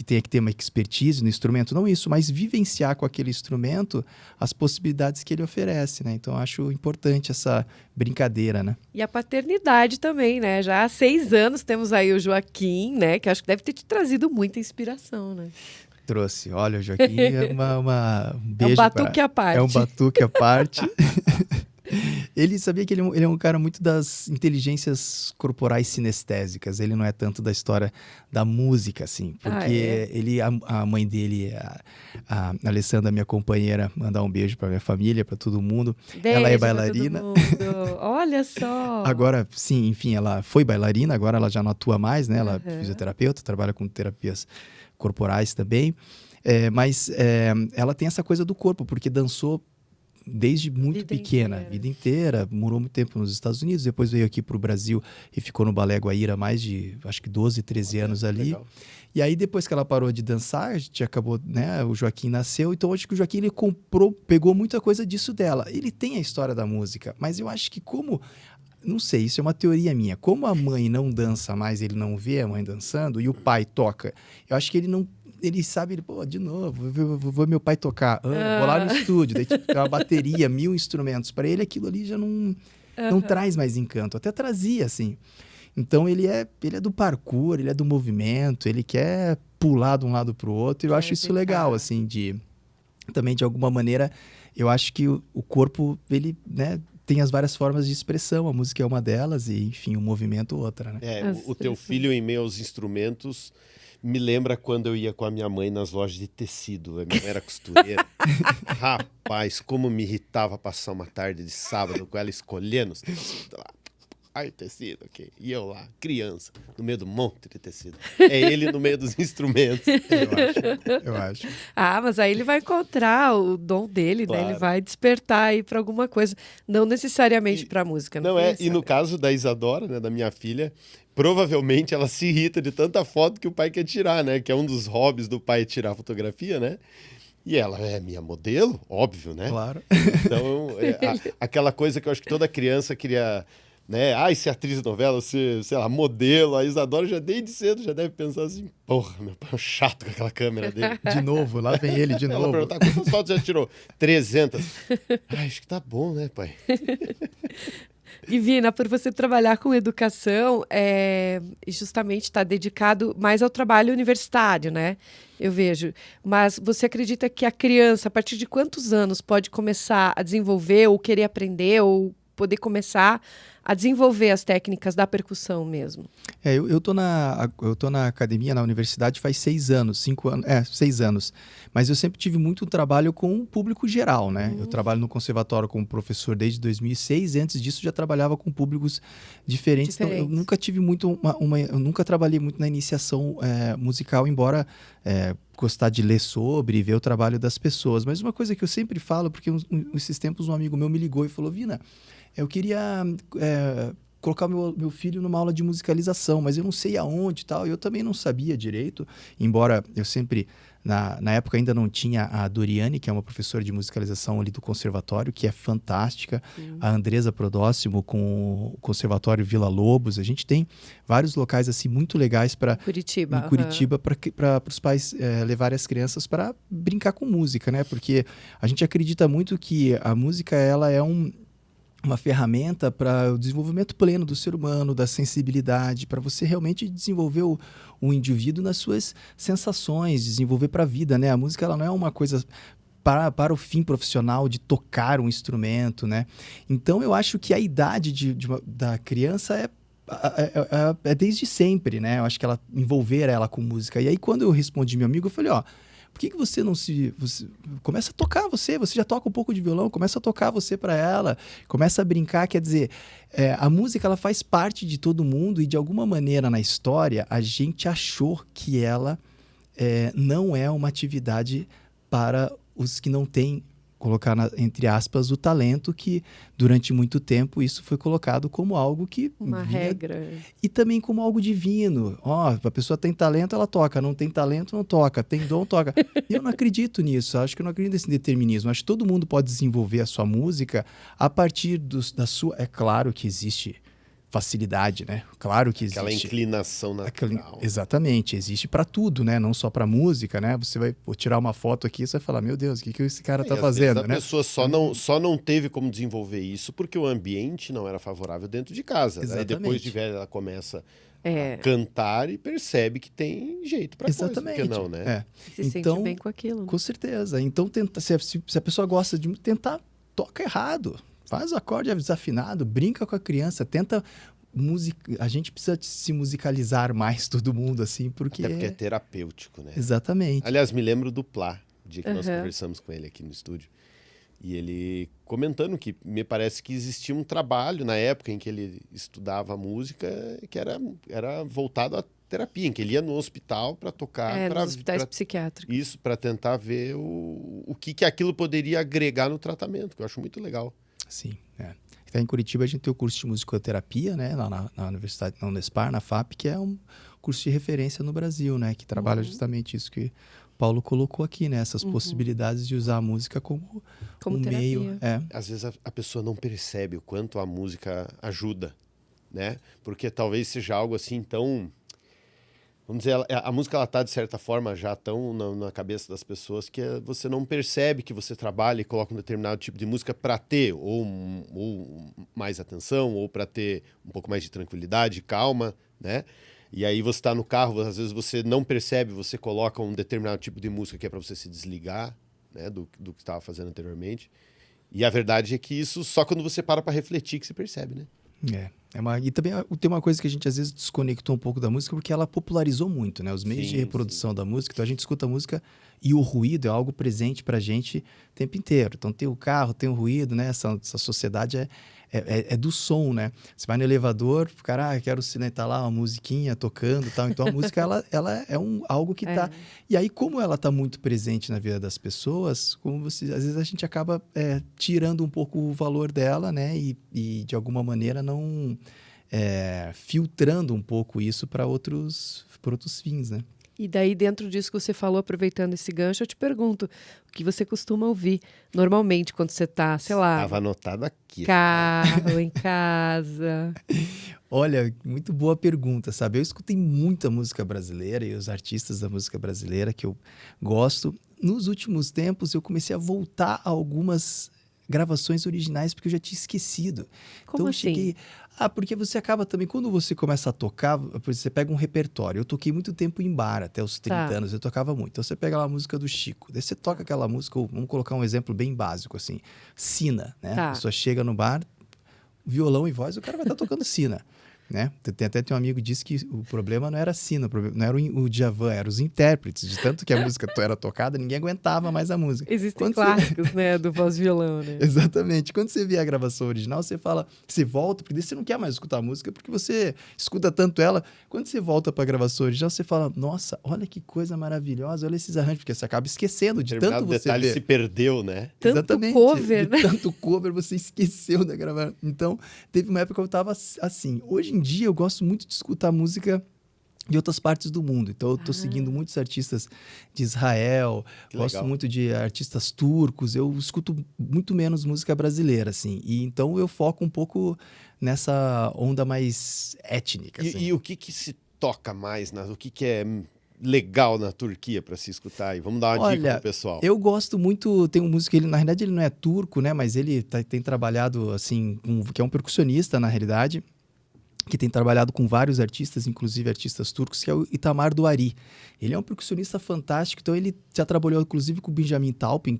tenha que ter uma expertise no instrumento, não isso, mas vivenciar com aquele instrumento as possibilidades que ele oferece, né? Então, eu acho importante essa brincadeira, né? E a paternidade também, né? Já há 6 anos temos aí o Joaquim, né? Que acho que deve ter te trazido muita inspiração, né? Trouxe. Olha, o Joaquim é um beijo. É um batuque à parte. É um batuque à parte. Ele sabia que ele é um cara muito das inteligências corporais sinestésicas. Ele não é tanto da história da música, assim. Porque a mãe dele, a Alessandra, minha companheira, mandar um beijo pra minha família, pra todo mundo. Beijo, ela é bailarina. Olha só! Agora, sim, enfim, ela foi bailarina, agora ela já não atua mais, né? Ela é fisioterapeuta, trabalha com terapias corporais também. Mas ela tem essa coisa do corpo, porque dançou desde muito pequena, vida inteira, morou muito tempo nos Estados Unidos, depois veio aqui para o Brasil e ficou no Balé Guaíra mais de, acho que 12, 13 anos ali. Legal. E aí depois que ela parou de dançar, a gente acabou, né, o Joaquim nasceu, então acho que o Joaquim ele pegou muita coisa disso dela. Ele tem a história da música, mas eu acho que não sei, isso é uma teoria minha. Como a mãe não dança mais, ele não vê a mãe dançando e o pai toca, eu acho que ele sabe, pô, de novo, vou meu pai tocar, vou lá no estúdio, daí tem uma bateria, 1000 instrumentos. Para ele aquilo ali já não traz mais encanto, até trazia, assim. Então ele é do parkour, ele é do movimento, ele quer pular de um lado para o outro, e eu acho isso legal, assim, também de alguma maneira, eu acho que o corpo, ele, né, tem as várias formas de expressão, a música é uma delas, e enfim, o movimento outra, né? O teu filho em meio aos instrumentos me lembra quando eu ia com a minha mãe nas lojas de tecido. A minha mãe era costureira. Rapaz, como me irritava passar uma tarde de sábado com ela escolhendo os tecidos lá. Ai, tecido, ok. E eu lá, criança, no meio do monte de tecido. É ele no meio dos instrumentos. Eu acho. Mas aí ele vai encontrar o dom dele, claro, né? Ele vai despertar aí para alguma coisa. Não necessariamente para música. E no caso da Isadora, né, da minha filha, provavelmente ela se irrita de tanta foto que o pai quer tirar, né? Que é um dos hobbies do pai, tirar fotografia, né? E ela é minha modelo, óbvio, né? Claro. Então, aquela coisa que eu acho que toda criança queria, né? Ser atriz de novela, ser, sei lá, modelo. A Isadora já desde cedo já deve pensar assim, porra, meu pai é chato com aquela câmera dele. De novo, lá vem ele de novo. Ela perguntar, quantas fotos já tirou? 300. Acho que tá bom, né, pai? E Vina, por você trabalhar com educação, justamente está dedicado mais ao trabalho universitário, né? Eu vejo. Mas você acredita que a criança, a partir de quantos anos, pode começar a desenvolver, ou querer aprender, ou poder começar a desenvolver as técnicas da percussão mesmo? Eu tô na academia, na universidade, faz 6 anos, 5 anos, 6 anos. Mas eu sempre tive muito trabalho com o público geral, né? Eu trabalho no conservatório como professor desde 2006, e antes disso já trabalhava com públicos diferentes. Então, eu nunca tive muito eu nunca trabalhei muito na iniciação musical, embora gostar de ler sobre e ver o trabalho das pessoas. Mas uma coisa que eu sempre falo, porque esses tempos um amigo meu me ligou e falou: Vina, eu queria colocar meu filho numa aula de musicalização, mas eu não sei aonde e tal. Eu também não sabia direito, embora eu sempre, na época ainda não tinha a Doriane, que é uma professora de musicalização ali do conservatório, que é fantástica, a Andresa Prodóximo com o Conservatório Vila Lobos. A gente tem vários locais assim muito legais em Curitiba para os pais levarem as crianças para brincar com música, né? Porque a gente acredita muito que a música ela é uma ferramenta para o desenvolvimento pleno do ser humano, da sensibilidade, para você realmente desenvolver o indivíduo nas suas sensações, desenvolver para a vida, né? A música ela não é uma coisa para o fim profissional de tocar um instrumento, né? Então, eu acho que a idade da criança é desde sempre, né? Eu acho que envolver ela com música. E aí, quando eu respondi meu amigo, eu falei, por que você não você começa a tocar você já toca um pouco de violão, começa a tocar você para ela, começa a brincar, quer dizer, a música ela faz parte de todo mundo e de alguma maneira na história a gente achou que ela não é uma atividade para os que não têm, colocar entre aspas, o talento, que durante muito tempo isso foi colocado como algo que uma regra. E também como algo divino. A pessoa tem talento, ela toca. Não tem talento, não toca. Tem dom, toca. E eu não acredito nisso. Acho que eu não acredito nesse determinismo. Acho que todo mundo pode desenvolver a sua música a partir da sua... É claro que existe facilidade, né? Claro que existe. Aquela inclinação natural. Exatamente, existe para tudo, né? Não só para música, né? Você vai tirar uma foto aqui e você vai falar, meu Deus, o que esse cara tá fazendo, né? A pessoa só não teve como desenvolver isso porque o ambiente não era favorável dentro de casa. Aí depois de velha ela começa a cantar e percebe que tem jeito para coisa. Por que não, né? Se sente bem com aquilo. Né? Com certeza. Então, se a pessoa gosta de tentar, toca errado. Faz o acorde desafinado, brinca com a criança, tenta a gente precisa se musicalizar mais, todo mundo, assim, porque... Até porque é terapêutico, né? Exatamente. Aliás, me lembro do Plá, o dia que nós conversamos com ele aqui no estúdio. E ele comentando que me parece que existia um trabalho na época em que ele estudava música que era voltado à terapia, em que ele ia no hospital para tocar... nos hospitais psiquiátricos. Isso, para tentar ver o que aquilo poderia agregar no tratamento, que eu acho muito legal. Sim, Então, em Curitiba a gente tem o curso de musicoterapia, né, lá na Universidade, na Unespar, na FAP, que é um curso de referência no Brasil, né, que trabalha justamente isso que o Paulo colocou aqui, né, essas possibilidades de usar a música como um meio. Às vezes a pessoa não percebe o quanto a música ajuda, né, porque talvez seja algo assim tão... Vamos dizer, a música ela está, de certa forma, já tão na cabeça das pessoas que você não percebe que você trabalha e coloca um determinado tipo de música para ter ou mais atenção, ou para ter um pouco mais de tranquilidade, calma, né? E aí você está no carro, às vezes você não percebe, você coloca um determinado tipo de música que é para você se desligar, né, do que estava fazendo anteriormente. E a verdade é que isso só quando você para refletir que se percebe, né? E também tem uma coisa que a gente às vezes desconectou um pouco da música, porque ela popularizou muito, né? Os meios de reprodução da música. Então a gente escuta a música e o ruído é algo presente pra gente o tempo inteiro. Então tem o carro, tem o ruído, né? Essa sociedade é do som, né? Você vai no elevador, o cara, quero tá lá uma musiquinha tocando e tal. Então a música, ela é algo que tá... E aí, como ela tá muito presente na vida das pessoas, às vezes a gente acaba tirando um pouco o valor dela, né? E de alguma maneira não... filtrando um pouco isso para outros fins, né? E daí, dentro disso que você falou, aproveitando esse gancho, eu te pergunto, o que você costuma ouvir normalmente quando você tá, sei lá... Estava anotado aqui. Carro, em casa... Olha, muito boa pergunta, sabe? Eu escutei muita música brasileira e os artistas da música brasileira que eu gosto. Nos últimos tempos, eu comecei a voltar a algumas gravações originais porque eu já tinha esquecido. Como Então eu assim? cheguei... porque você acaba também, quando você começa a tocar, você pega um repertório. Eu toquei muito tempo em bar, até os 30 Tá. anos, eu tocava muito. Então você pega lá a música do Chico, daí você toca aquela música, vamos colocar um exemplo bem básico, assim, sina, né? Tá. A pessoa chega no bar, violão e voz, o cara vai estar tocando sina. Né? Tem um amigo que disse que o problema não era a sina, não era o Djavan, eram os intérpretes. De tanto que a música era tocada, ninguém aguentava mais a música. Existem Quando clássicos, né, do voz violão, né? Exatamente. Quando você vê a gravação original, você fala, você volta, porque daí você não quer mais escutar a música, porque você escuta tanto ela. Quando você volta para a gravação original, você fala, nossa, olha que coisa maravilhosa, olha esses arranjos, porque você acaba esquecendo de tanto você detalhe ver. se perdeu, né? Tanto Exatamente. cover, De né? tanto cover, você esqueceu da gravação. Então, teve uma época que eu tava assim. Hoje em dia, eu gosto muito de escutar música de outras partes do mundo. Então, eu tô seguindo muitos artistas de Israel, Que gosto legal. muito de artistas turcos. Eu escuto muito menos música brasileira, assim. E então, eu foco um pouco nessa onda mais étnica, assim. E o que se toca mais, o que é legal na Turquia para se escutar aí? Vamos dar uma dica Olha, pro pessoal. eu gosto muito, tem um músico, ele na realidade ele não é turco, né, mas ele tem trabalhado assim, que é um percussionista na realidade, que tem trabalhado com vários artistas, inclusive artistas turcos, que é o Itamar Douari. Ele é um percussionista fantástico, então ele já trabalhou inclusive com o Benjamin Taubin,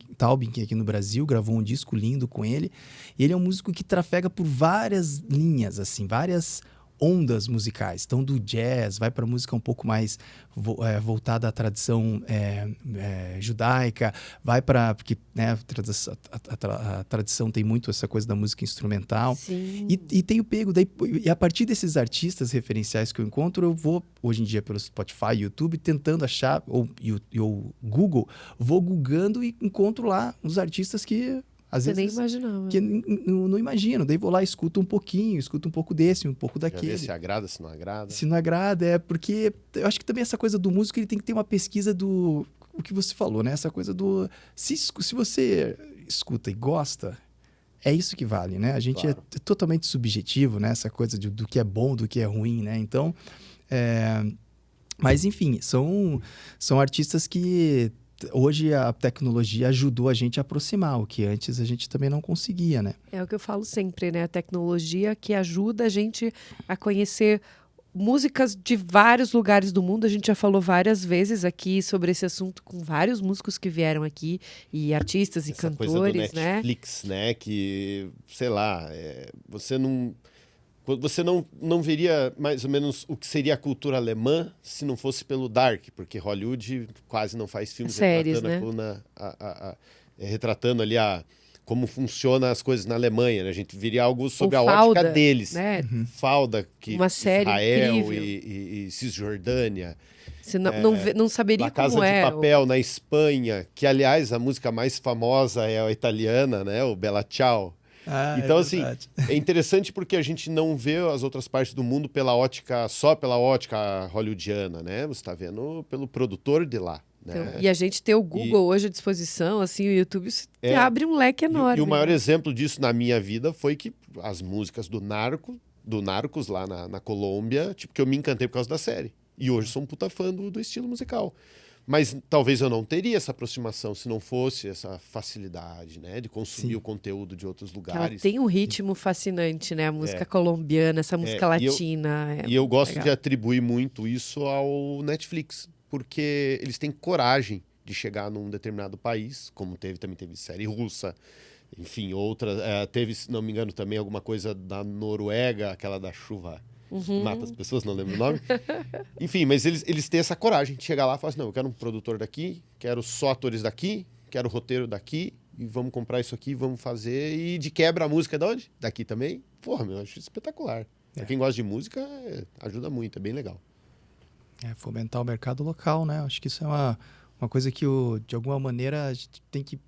que é aqui no Brasil, gravou um disco lindo com ele. E ele é um músico que trafega por várias linhas, assim, várias ondas musicais. Então, do jazz, vai para música um pouco mais voltada à tradição judaica, vai para... Porque né, a tradição tem muito essa coisa da música instrumental. Sim. E tenho pego, e a partir desses artistas referenciais que eu encontro, eu vou, hoje em dia, pelo Spotify, YouTube, tentando achar, ou Google, vou googando e encontro lá os artistas que... Às Você vezes, nem imaginava. que não imagino. Daí vou lá, escuto um pouquinho, escuto um pouco desse, um pouco Já daquele. vê se agrada, se não agrada. Se não agrada, é porque eu acho que também essa coisa do músico, ele tem que ter uma pesquisa do... O que você falou, né? Essa coisa do... Se você escuta e gosta, é isso que vale, né? A gente Claro. é totalmente subjetivo, né? Essa coisa do que é bom, do que é ruim, né? Então, mas enfim, são artistas que... Hoje a tecnologia ajudou a gente a aproximar, o que antes a gente também não conseguia, né? É o que eu falo sempre, né? A tecnologia que ajuda a gente a conhecer músicas de vários lugares do mundo. A gente já falou várias vezes aqui sobre esse assunto com vários músicos que vieram aqui, e artistas e Essa cantores, coisa do né? Netflix, né? Que, sei lá, você não veria mais ou menos o que seria a cultura alemã se não fosse pelo Dark, porque Hollywood quase não faz filmes Séries, retratando ali como funcionam as coisas na Alemanha, né? A gente viria algo sobre Ou a Falda, ótica deles. né? Falda, que Uma série Israel incrível. e Cisjordânia. Você não saberia La Casa como de é. Papel, na Espanha, que, aliás, a música mais famosa é a italiana, né? O Bella Ciao. Então, assim, é interessante porque a gente não vê as outras partes do mundo só pela ótica hollywoodiana, né? Você está vendo pelo produtor de lá, né? Então, e a gente ter o Google hoje à disposição, assim, o YouTube abre um leque enorme. E o maior né? exemplo disso na minha vida foi que as músicas do Narcos lá na Colômbia, tipo, que eu me encantei por causa da série. E hoje sou um puta fã do estilo musical. Mas talvez eu não teria essa aproximação se não fosse essa facilidade, né? De consumir Sim. o conteúdo de outros Ela lugares. tem um ritmo fascinante, né? A música colombiana, essa música latina. E eu gosto legal. de atribuir muito isso ao Netflix, porque eles têm coragem de chegar num determinado país, como também teve série russa, enfim, outras. Teve, se não me engano, também alguma coisa da Noruega, aquela da chuva. Mata as pessoas, não lembro o nome. Enfim, mas eles têm essa coragem de chegar lá e falar assim, não, eu quero um produtor daqui, quero só atores daqui, quero roteiro daqui, e vamos comprar isso aqui, vamos fazer. E de quebra a música é de onde? Daqui também? Porra, eu acho espetacular. Pra quem gosta de música, ajuda muito, é bem legal. Fomentar o mercado local, né? Acho que isso é uma coisa que, de alguma maneira, a gente tem que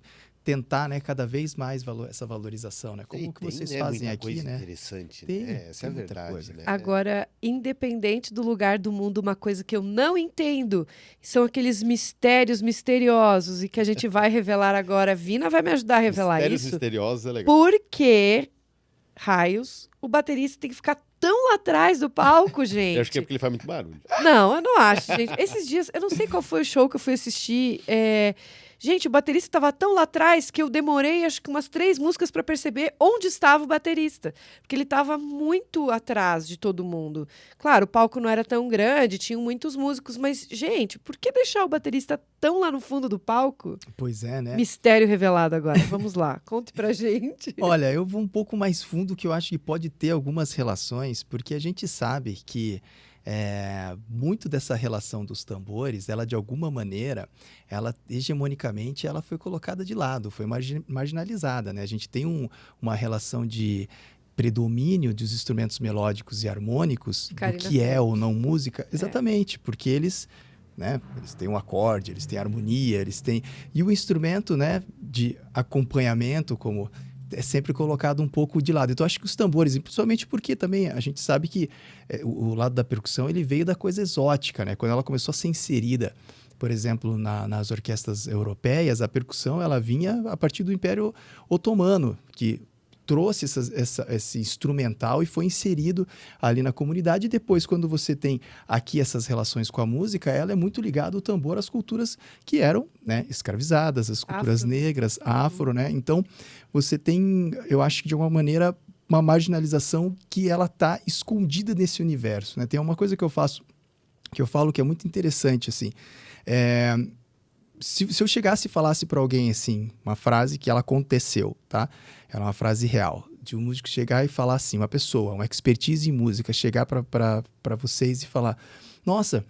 tentar, né, cada vez mais essa valorização, né? Como que vocês fazem muita aqui, coisa né? interessante, Tem, né? Essa é a muita verdade, coisa. né? Agora, independente do lugar do mundo, uma coisa que eu não entendo são aqueles mistérios misteriosos e que a gente vai revelar agora. A Vina vai me ajudar a revelar Mistérios isso. misteriosos é legal. Por que, raios, o baterista tem que ficar tão lá atrás do palco, gente? Eu acho que é porque ele faz muito barulho. Não, eu não acho, gente. Esses dias, eu não sei qual foi o show que eu fui assistir. Gente, o baterista estava tão lá atrás que eu demorei acho que umas 3 músicas para perceber onde estava o baterista. Porque ele estava muito atrás de todo mundo. Claro, o palco não era tão grande, tinham muitos músicos, mas, gente, por que deixar o baterista tão lá no fundo do palco? Pois é, né? Mistério revelado agora. Vamos lá, conte pra gente. Olha, eu vou um pouco mais fundo, que eu acho que pode ter algumas relações, porque a gente sabe que muito dessa relação dos tambores, ela de alguma maneira, ela hegemonicamente, ela foi colocada de lado, foi marginalizada, né? A gente tem uma relação de predomínio dos instrumentos melódicos e harmônicos, Carina do que é Ferro. ou não música, exatamente, porque eles, né, eles têm um acorde, eles têm harmonia, eles têm... E o instrumento, né, de acompanhamento, como é sempre colocado um pouco de lado. Então, acho que os tambores, e principalmente porque também a gente sabe que o lado da percussão, ele veio da coisa exótica, né? Quando ela começou a ser inserida, por exemplo, nas orquestras europeias, a percussão, ela vinha a partir do Império Otomano, que trouxe esse instrumental e foi inserido ali na comunidade. E depois, quando você tem aqui essas relações com a música, ela é muito ligada ao tambor às culturas que eram, né, escravizadas, as culturas negras, afro, né? Então, você tem, eu acho que de alguma maneira, uma marginalização que ela está escondida nesse universo, né? Tem uma coisa que eu falo que é muito interessante, assim, se eu chegasse e falasse para alguém, assim, uma frase que ela aconteceu, tá? Era uma frase real, de um músico chegar e falar assim, uma pessoa, uma expertise em música, chegar para vocês e falar, nossa,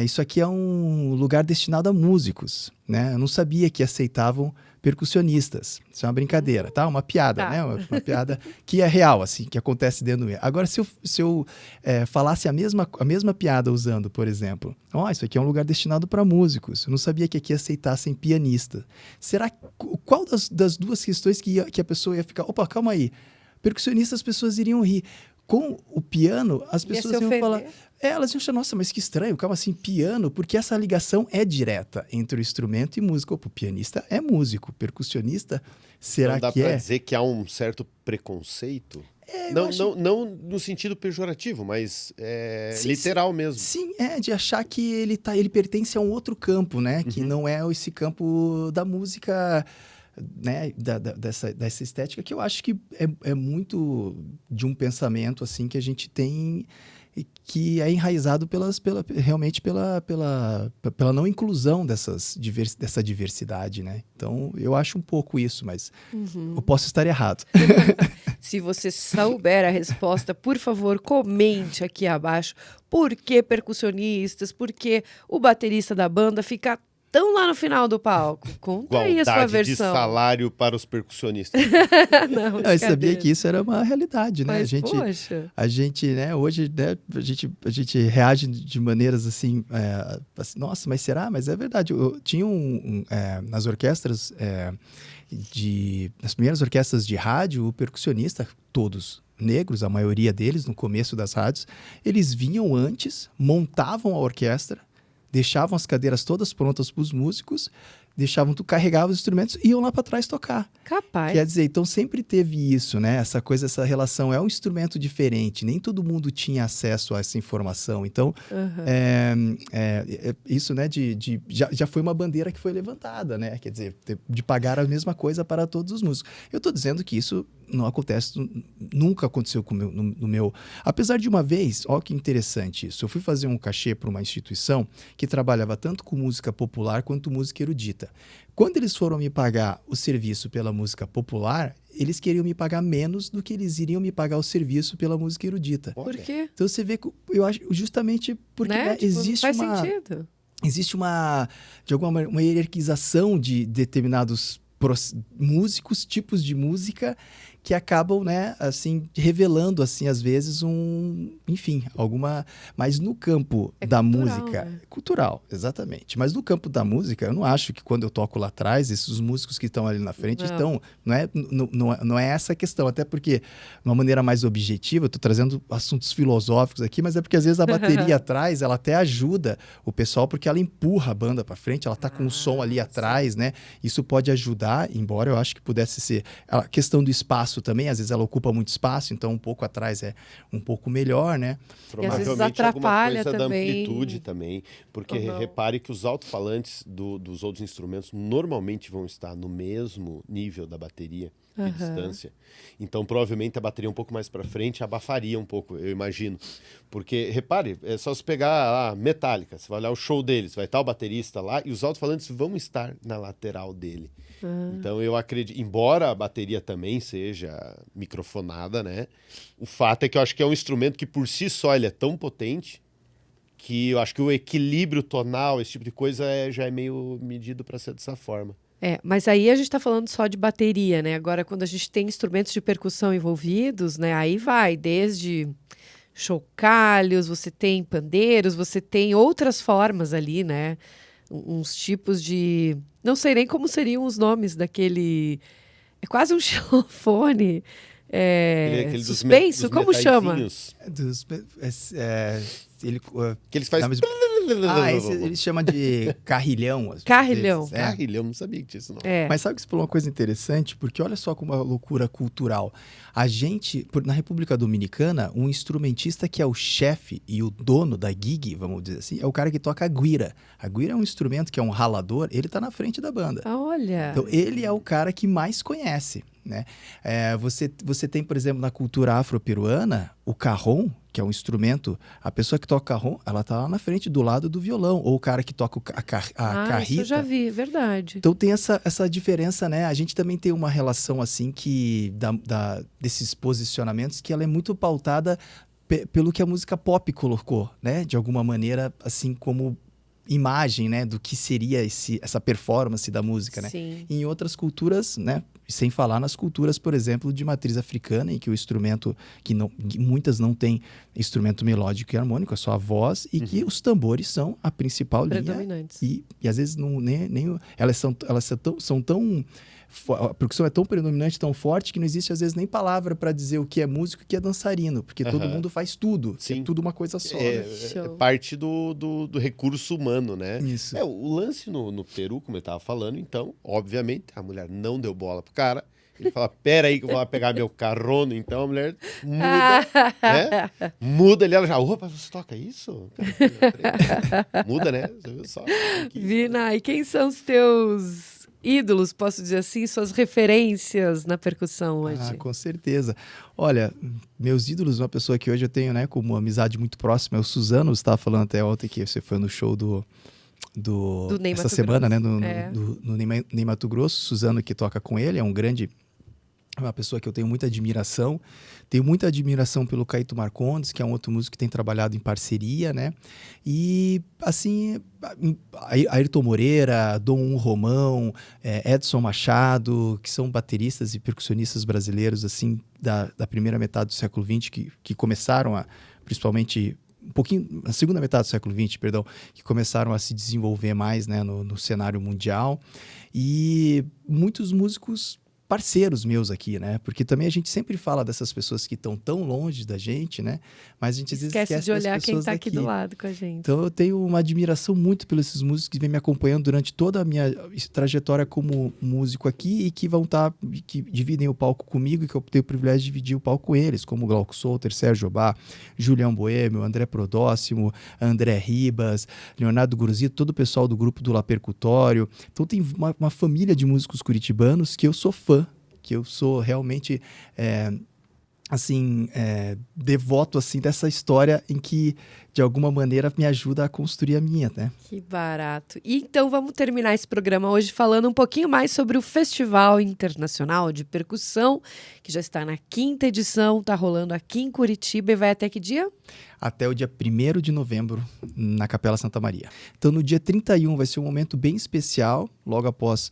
isso aqui é um lugar destinado a músicos, né? Eu não sabia que aceitavam percussionistas. Isso é uma brincadeira, tá? Uma piada, Tá. né? Uma piada que é real, assim, que acontece dentro do... Agora, se eu falasse a mesma piada usando, por exemplo, isso aqui é um lugar destinado para músicos. Eu não sabia que aqui aceitassem pianista. Será qual das duas questões que a pessoa ia ficar... Opa, calma aí. Percussionista, as pessoas iriam rir. Com o piano, as Ia pessoas se iam falar... ofender. Elas iam achar, nossa, mas que estranho, calma assim, piano, porque essa ligação é direta entre o instrumento e música. Opa, o pianista é músico, percussionista, será Não dá que pra é? dizer que há um certo preconceito? Eu Não, acho- não no sentido pejorativo, mas Sim, literal mesmo. Sim, de achar que ele pertence a um outro campo, né? Que não é esse campo da música, né? Dessa estética, que eu acho que é muito de um pensamento, assim, que a gente tem e que é enraizado realmente pela não inclusão dessa diversidade, né? Então, eu acho um pouco isso, mas eu posso estar errado. Se você souber a resposta, por favor, comente aqui abaixo por que percussionistas, por que o baterista da banda fica tão lá no final do palco. Conta aí a sua Igualdade de versão. salário para os percussionistas. Não, Eu sabia brincadeira. que isso era uma realidade, né? Mas, poxa, A gente, né, hoje, né, a gente reage de maneiras assim, nossa, mas será? Mas é verdade. Eu tinha nas orquestras, nas primeiras orquestras de rádio, o percussionista, todos negros, a maioria deles, no começo das rádios, eles vinham antes, montavam a orquestra, deixavam as cadeiras todas prontas para os músicos, carregavam os instrumentos e iam lá para trás tocar. capaz. Quer dizer, então sempre teve isso, né? Essa relação é um instrumento diferente, nem todo mundo tinha acesso a essa informação. Então, isso, né, já foi uma bandeira que foi levantada, né? Quer dizer, de pagar a mesma coisa para todos os músicos. Eu estou dizendo que isso não acontece, nunca aconteceu no meu... Apesar de uma vez, ó que interessante isso, eu fui fazer um cachê para uma instituição que trabalhava tanto com música popular quanto música erudita. Quando eles foram me pagar o serviço pela música popular, eles queriam me pagar menos do que eles iriam me pagar o serviço pela música erudita. Por quê? Então você vê que eu acho justamente porque Né? né, Tipo, não existe faz uma sentido. existe de alguma maneira, uma hierarquização de determinados músicos, tipos de música que acabam, né, assim, revelando, assim, às vezes enfim, mas no campo da cultural, música, né? cultural, exatamente, mas no campo da música, eu não acho que quando eu toco lá atrás, esses músicos que estão ali na frente não é essa a questão, até porque, de uma maneira mais objetiva, eu tô trazendo assuntos filosóficos aqui, mas é porque às vezes a bateria atrás, ela até ajuda o pessoal, porque ela empurra a banda para frente, ela tá com o som ali atrás, né, isso pode ajudar, embora eu acho que pudesse ser a questão do espaço espaço também, às vezes ela ocupa muito espaço, então um pouco atrás é um pouco melhor, né? E às vezes Provavelmente alguma atrapalha coisa da também. amplitude também, porque Ou não. repare que os alto-falantes dos outros instrumentos normalmente vão estar no mesmo nível da bateria de Aham. distância. Então, provavelmente a bateria um pouco mais para frente abafaria um pouco, eu imagino. Porque, repare, é só se pegar a Metallica, você vai olhar o show deles, vai estar o baterista lá e os alto-falantes vão estar na lateral dele. Então, eu acredito, embora a bateria também seja microfonada, né? O fato é que eu acho que é um instrumento que por si só ele é tão potente que eu acho que o equilíbrio tonal, esse tipo de coisa, já é meio medido para ser dessa forma. Mas aí a gente está falando só de bateria, né? Agora, quando a gente tem instrumentos de percussão envolvidos, né? Aí vai desde chocalhos, você tem pandeiros, você tem outras formas ali, né? Uns tipos de... Não sei nem como seriam os nomes daquele... É quase um xilofone. Aquele Suspenso? dos Como chama? metaizinhos, Ele, que eles fazem... esse ele chama de carrilhão. às Carrilhão. vezes, Carrilhão, não sabia que tinha isso não. Mas sabe que você falou uma coisa interessante? Porque olha só como é uma loucura cultural. A gente, na República Dominicana, um instrumentista que é o chefe e o dono da gig, vamos dizer assim, é o cara que toca a guira. A guira é um instrumento que é um ralador, ele tá na frente da banda. Olha. Então, ele é o cara que mais conhece, né? Você tem, por exemplo, na cultura afro-peruana, o cajón, que é um instrumento, a pessoa que toca cajón, ela tá lá na frente, do lado do violão, ou o cara que toca a carrita. Isso eu já vi, verdade. Então tem essa diferença, né? A gente também tem uma relação, assim, que desses posicionamentos, que ela é muito pautada pelo que a música pop colocou, né? De alguma maneira, assim, como imagem, né, do que seria essa performance da música, né? Sim. Em outras culturas, né, sem falar nas culturas, por exemplo, de matriz africana, em que o instrumento, que muitas não têm instrumento melódico e harmônico, é só a voz, e que os tambores são a principal linha. Predominantes. E às vezes elas são tão... A percussão é tão predominante, tão forte, que não existe às vezes nem palavra para dizer o que é músico e o que é dançarino, porque todo mundo faz tudo. Sim. É tudo uma coisa só. É Show. parte do recurso humano, né? Isso. O lance no Peru, como eu estava falando, então, obviamente, a mulher não deu bola pro cara. Ele fala, pera aí que eu vou lá pegar meu carrono. Então a mulher muda, né? Muda ali, ela já, opa, você toca isso? Muda, né? Você viu só? Vina, e quem são os teus ídolos, posso dizer assim, suas referências na percussão hoje? Com certeza. Olha, meus ídolos, uma pessoa que hoje eu tenho, né, como amizade muito próxima, é o Suzano. Você estava falando até ontem que você foi no show do Ney essa Mato semana, Grosso. né, no Ney Mato Grosso. Suzano, que toca com ele, é uma pessoa que eu tenho muita admiração. Tenho muita admiração pelo Caíto Marcondes, que é um outro músico que tem trabalhado em parceria, né? E, assim, Ayrton Moreira, Dom Romão, Edson Machado, que são bateristas e percussionistas brasileiros, assim, da primeira metade do século XX, que começaram principalmente... um pouquinho, na segunda metade do século XX, perdão, que começaram a se desenvolver mais, né, no cenário mundial. E muitos músicos parceiros meus aqui, né? Porque também a gente sempre fala dessas pessoas que estão tão longe da gente, né? Mas a gente às vezes esquece de olhar das quem pessoas está aqui daqui. do lado com a gente. Então eu tenho uma admiração muito pelos esses músicos que vêm me acompanhando durante toda a minha trajetória como músico aqui e que que dividem o palco comigo e que eu tenho o privilégio de dividir o palco com eles, como Glauco Souter, Sérgio Obá, Julião Boêmio, André Prodóximo, André Ribas, Leonardo Gruzito, todo o pessoal do grupo do La Percutório. Então tem uma família de músicos curitibanos que eu sou fã, que eu sou realmente, devoto, assim, dessa história em que, de alguma maneira, me ajuda a construir a minha, né? Que barato. E então vamos terminar esse programa hoje falando um pouquinho mais sobre o Festival Internacional de Percussão, que já está na 5ª edição, está rolando aqui em Curitiba e vai até que dia? Até o dia 1º de novembro, na Capela Santa Maria. Então, no dia 31 vai ser um momento bem especial, logo após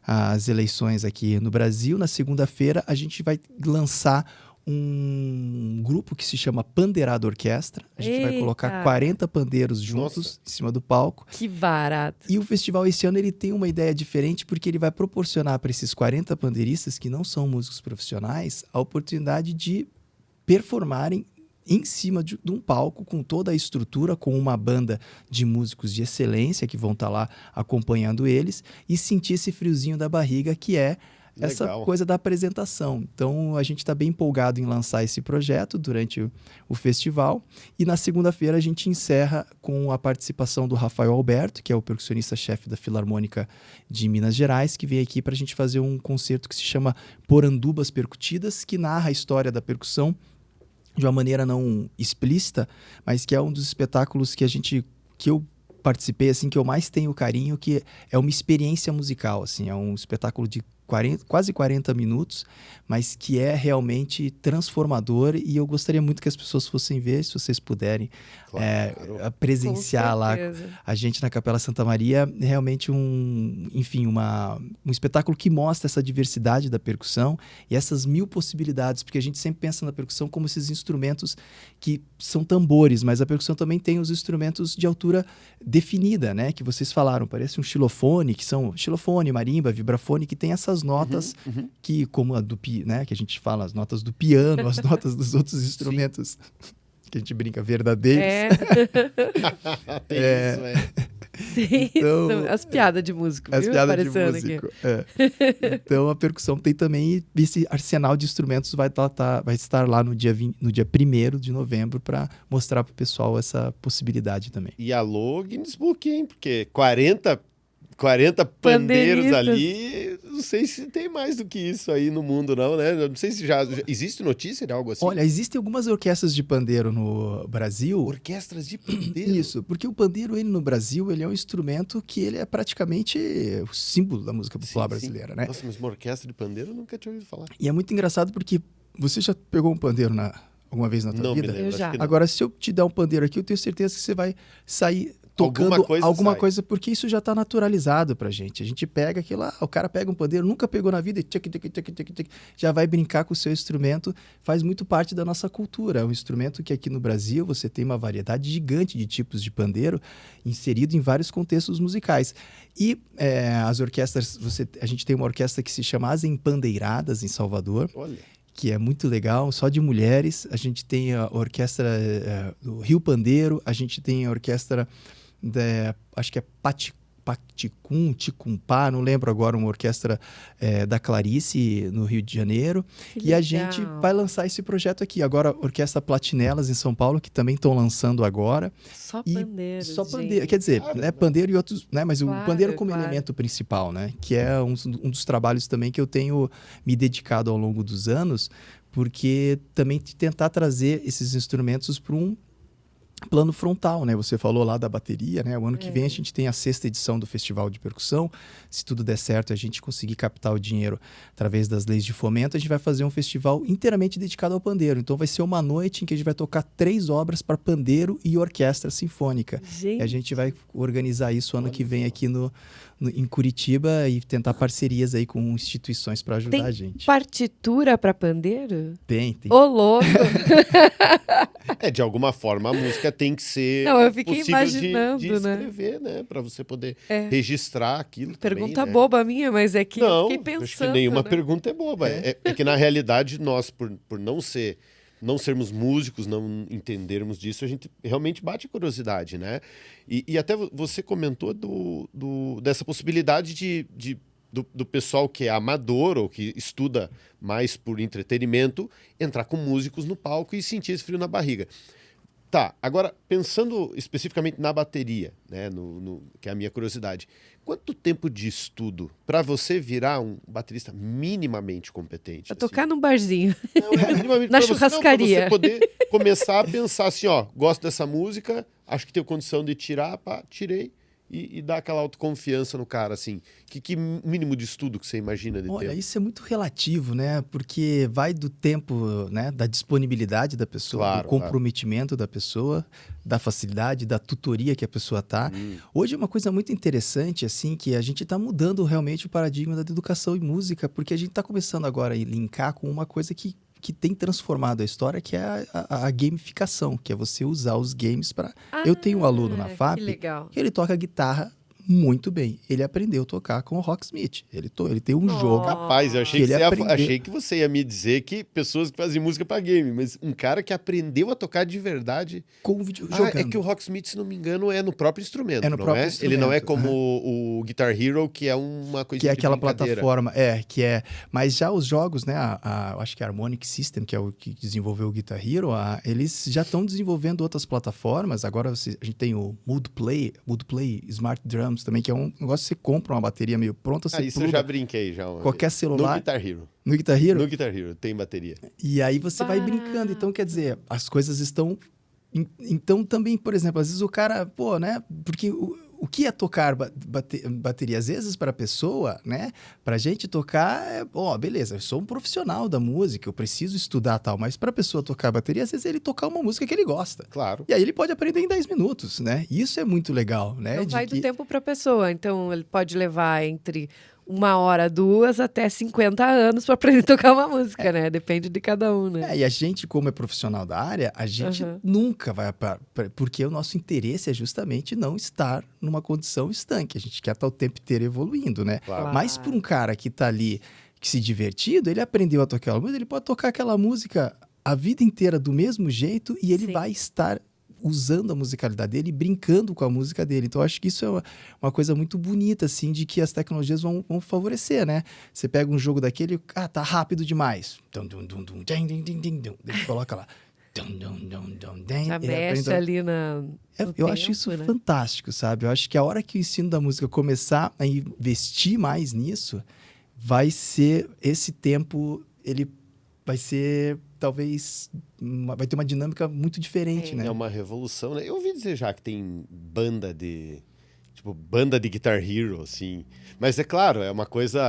as eleições aqui no Brasil. Na segunda-feira, a gente vai lançar um grupo que se chama Pandeirada Orquestra. A gente vai colocar 40 pandeiros juntos em cima do palco. Que barato! E o festival esse ano ele tem uma ideia diferente, porque ele vai proporcionar para esses 40 pandeiristas, que não são músicos profissionais, a oportunidade de performarem em cima de um palco, com toda a estrutura, com uma banda de músicos de excelência que vão estar lá acompanhando eles, e sentir esse friozinho da barriga, que é essa Legal. coisa da apresentação. Então, a gente está bem empolgado em lançar esse projeto durante o festival. E na segunda-feira a gente encerra com a participação do Rafael Alberto, que é o percussionista-chefe da Filarmônica de Minas Gerais, que veio aqui para a gente fazer um concerto que se chama Porandubas Percutidas, que narra a história da percussão de uma maneira não explícita, mas que é um dos espetáculos que eu participei, assim, que eu mais tenho carinho, que é uma experiência musical, assim, é um espetáculo de quase 40 minutos, mas que é realmente transformador, e eu gostaria muito que as pessoas fossem ver, se vocês puderem presenciar Com lá certeza. a gente na Capela Santa Maria. Realmente um espetáculo que mostra essa diversidade da percussão e essas 1000 possibilidades, porque a gente sempre pensa na percussão como esses instrumentos que são tambores, mas a percussão também tem os instrumentos de altura definida, né, que vocês falaram, parece um xilofone, que são xilofone, marimba, vibrafone, que tem essas notas que, como a do né, que a gente fala, as notas do piano, as notas dos outros instrumentos, que a gente brinca, verdadeiros. Tem isso, né? Tem Então, isso. As piadas de músico, As viu? piadas de Aparecendo músico. Então, a percussão tem também esse arsenal de instrumentos, vai estar lá no dia 1º de novembro para mostrar para o pessoal essa possibilidade também. E alô, Guinness Book, hein? Porque 40 pandeiros Pandeiristas. ali, não sei se tem mais do que isso aí no mundo, não, né? Eu não sei se já existe notícia de algo assim. Olha, existem algumas orquestras de pandeiro no Brasil. Orquestras de pandeiro. Isso, porque o pandeiro, ele no Brasil, ele é um instrumento que ele é praticamente o símbolo da música popular brasileira, né? Nossa, mas uma orquestra de pandeiro eu nunca tinha ouvido falar. E é muito engraçado porque você já pegou um pandeiro alguma vez na tua Não me vida? lembro, Eu já. acho que não. Agora, se eu te der um pandeiro aqui, eu tenho certeza que você vai sair tocando Alguma coisa sai. porque isso já está naturalizado pra gente. A gente pega aquilo lá, o cara pega um pandeiro, nunca pegou na vida, e já vai brincar com o seu instrumento, faz muito parte da nossa cultura. É um instrumento que aqui no Brasil você tem uma variedade gigante de tipos de pandeiro inserido em vários contextos musicais. E as orquestras, a gente tem uma orquestra que se chama As Empandeiradas, em Salvador, Olha. que é muito legal, só de mulheres. A gente tem a orquestra do Rio Pandeiro, a gente tem a orquestra acho que é Paticum, Ticumpá, não lembro agora, uma orquestra da Clarice, no Rio de Janeiro. Que E a legal. gente vai lançar esse projeto aqui. Agora, a Orquestra Platinelas, em São Paulo, que também estão lançando agora. Só E pandeiro. só pandeiro, quer dizer, Claro, né, pandeiro e outros, né, mas Claro, o pandeiro como claro. elemento principal, né, que é um dos trabalhos também que eu tenho me dedicado ao longo dos anos, porque também tentar trazer esses instrumentos para um plano frontal, né? Você falou lá da bateria, né? O ano que vem a gente tem a 6ª edição do Festival de Percussão. Se tudo der certo, a gente conseguir captar o dinheiro através das leis de fomento, a gente vai fazer um festival inteiramente dedicado ao pandeiro. Então vai ser uma noite em que a gente vai tocar 3 obras para pandeiro e orquestra sinfônica. Gente, E a gente vai organizar isso ano que vem aqui em Curitiba e tentar parcerias aí com instituições para ajudar Tem a gente. partitura para pandeiro? Tem. Ô, louco! De alguma forma a música tem que ser Não, eu fiquei possível imaginando, de né? escrever, né? Pra você poder É. registrar aquilo Pergunta também, né? boba minha, mas é que eu Não, fiquei pensando. acho que nenhuma né? pergunta é boba. É que, na realidade, nós, por não sermos músicos, não entendermos disso, a gente realmente bate a curiosidade, né? E até você comentou dessa possibilidade do pessoal que é amador ou que estuda mais por entretenimento entrar com músicos no palco e sentir esse frio na barriga. Tá, agora, pensando especificamente na bateria, né, que é a minha curiosidade, quanto tempo de estudo para você virar um baterista minimamente competente? Pra tocar num barzinho. Minimamente Na pra churrascaria. Pra você poder começar a pensar assim, ó, gosto dessa música, acho que tenho condição de tirar, pá, tirei. E dar aquela autoconfiança no cara, assim. Que mínimo de estudo que você imagina de Olha, tempo? isso é muito relativo, né? Porque vai do tempo, né? Da disponibilidade da pessoa, Claro, do comprometimento da pessoa, da facilidade, da tutoria que a pessoa tá. Hoje é uma coisa muito interessante, assim, que a gente está mudando realmente o paradigma da educação em música, porque a gente está começando agora a linkar com uma coisa que tem transformado a história, que é a gamificação, que é você usar os games para... Eu tenho um aluno na FAP Que legal. que ele toca guitarra muito bem. Ele aprendeu a tocar com o Rocksmith. Ele tem um jogo. Rapaz, eu achei Que que, ele aprendeu. achei que você ia me dizer que pessoas que fazem música pra game, mas um cara que aprendeu a tocar de verdade. Com o vídeo Ah, jogando. é que o Rocksmith, se não me engano, é no próprio instrumento, É no não próprio é? instrumento, Ele não é como o Guitar Hero, que é uma coisa Que é de aquela brincadeira. plataforma, mas já os jogos, né, eu acho que a Harmonic System, que é o que desenvolveu o Guitar Hero, eles já estão desenvolvendo outras plataformas. Agora a gente tem o Mood Play Smart Drums também, que é um negócio que você compra uma bateria meio pronta, você Isso eu já brinquei já. qualquer celular. No Guitar Hero. No Guitar Hero? No Guitar Hero tem bateria. E aí você vai brincando. Então, quer dizer, as coisas estão... Então, também, por exemplo, às vezes o cara, né? Porque o que é tocar bateria? Às vezes, para a pessoa, né? Para a gente tocar, beleza, eu sou um profissional da música, eu preciso estudar tal. Mas para a pessoa tocar bateria, às vezes ele tocar uma música que ele gosta. Claro. E aí ele pode aprender em 10 minutos, né? Isso é muito legal, né? Então vai do tempo para a pessoa. Então ele pode levar entre 1 hora, 2, até 50 anos para aprender a tocar uma música, né? Depende de cada um, né? E a gente, como é profissional da área, a gente nunca vai... Porque o nosso interesse é justamente não estar numa condição estanque. A gente quer estar o tempo inteiro evoluindo, né? Claro. Mas para um cara que está ali, que se divertindo, ele aprendeu a tocar aquela música, ele pode tocar aquela música a vida inteira do mesmo jeito e ele vai estar usando a musicalidade dele, brincando com a música dele. Então, eu acho que isso é uma coisa muito bonita, assim, de que as tecnologias vão favorecer, né? Você pega um jogo daquele, tá rápido demais. Ele coloca lá. Já mexe ali Eu acho isso fantástico, sabe? Eu acho que a hora que o ensino da música começar a investir mais nisso, vai ser esse tempo, ele vai ser... talvez vai ter uma dinâmica muito diferente, né? É uma revolução, né? Eu ouvi dizer já que tem banda de Guitar Hero, assim. Mas é claro, é uma coisa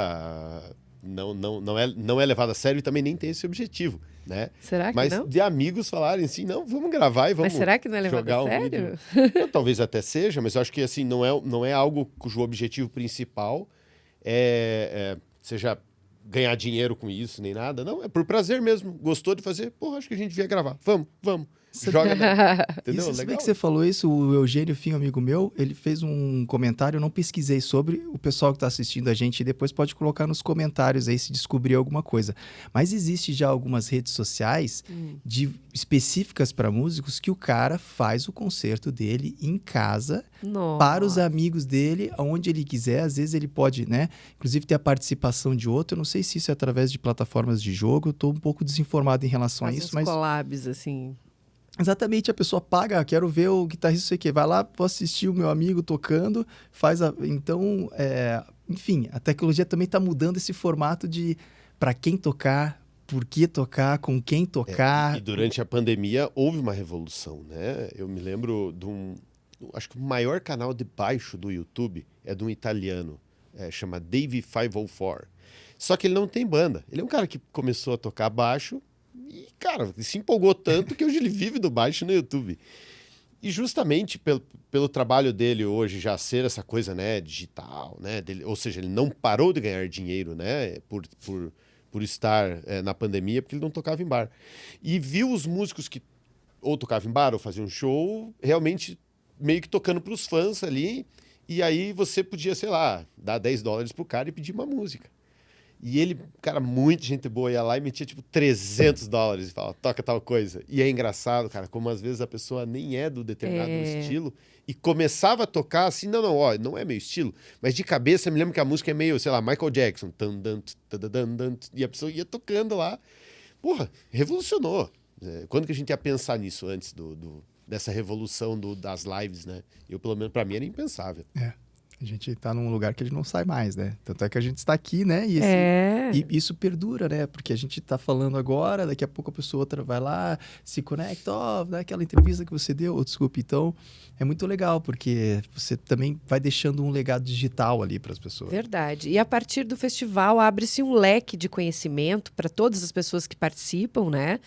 não é levada a sério e também nem tem esse objetivo, né? Será que mas não? De amigos falarem assim, não, vamos gravar e vamos Mas será que não é levado jogar a um sério? vídeo. Talvez até seja, mas eu acho que assim não é algo cujo objetivo principal seja ganhar dinheiro com isso, nem nada. Não, é por prazer mesmo. Gostou de fazer? Porra, acho que a gente devia gravar. Vamos. Joga. Entendeu? Isso, Legal. que você falou isso, o Eugênio Finho, amigo meu, ele fez um comentário, eu não pesquisei sobre, o pessoal que está assistindo a gente depois pode colocar nos comentários aí se descobrir alguma coisa. Mas existe já algumas redes sociais específicas para músicos que o cara faz o concerto dele em casa, para os amigos dele, aonde ele quiser. Às vezes ele pode, né? Inclusive ter a participação de outro. Eu não sei se isso é através de plataformas de jogo, eu estou um pouco desinformado em relação a isso. Mas collabs, assim... Exatamente, a pessoa paga, quero ver o guitarrista, sei o quê, vai lá, vou assistir o meu amigo tocando, Então, enfim, a tecnologia também está mudando esse formato de para quem tocar, por que tocar, com quem tocar. E durante a pandemia houve uma revolução, né? Eu me lembro acho que o maior canal de baixo do YouTube é de um italiano, chama Dave 504. Só que ele não tem banda, ele é um cara que começou a tocar baixo, e, cara, se empolgou tanto que hoje ele vive do baixo no YouTube. E justamente pelo trabalho dele hoje já ser essa coisa, né, digital, né, ou seja, ele não parou de ganhar dinheiro, né, por estar na pandemia, porque ele não tocava em bar. E viu os músicos que ou tocavam em bar ou faziam show, realmente meio que tocando para os fãs ali, e aí você podia, sei lá, dar $10 pro cara e pedir uma música. E ele, cara, muita gente boa, ia lá e metia tipo $300 e falava, toca tal coisa. E é engraçado, cara, como às vezes a pessoa nem é do determinado estilo e começava a tocar assim, não é meu estilo, mas de cabeça me lembro que a música é meio, sei lá, Michael Jackson. E a pessoa ia tocando lá. Porra, revolucionou. Quando que a gente ia pensar nisso antes dessa revolução das lives, né? Eu, pelo menos, pra mim era impensável. A gente está num lugar que a gente não sai mais, né? Tanto é que a gente está aqui, né? E isso perdura, né? Porque a gente está falando agora, daqui a pouco a pessoa outra vai lá, se conecta, dá aquela entrevista que você deu, desculpe. Então, é muito legal, porque você também vai deixando um legado digital ali para as pessoas. Verdade. E a partir do festival, abre-se um leque de conhecimento para todas as pessoas que participam, né?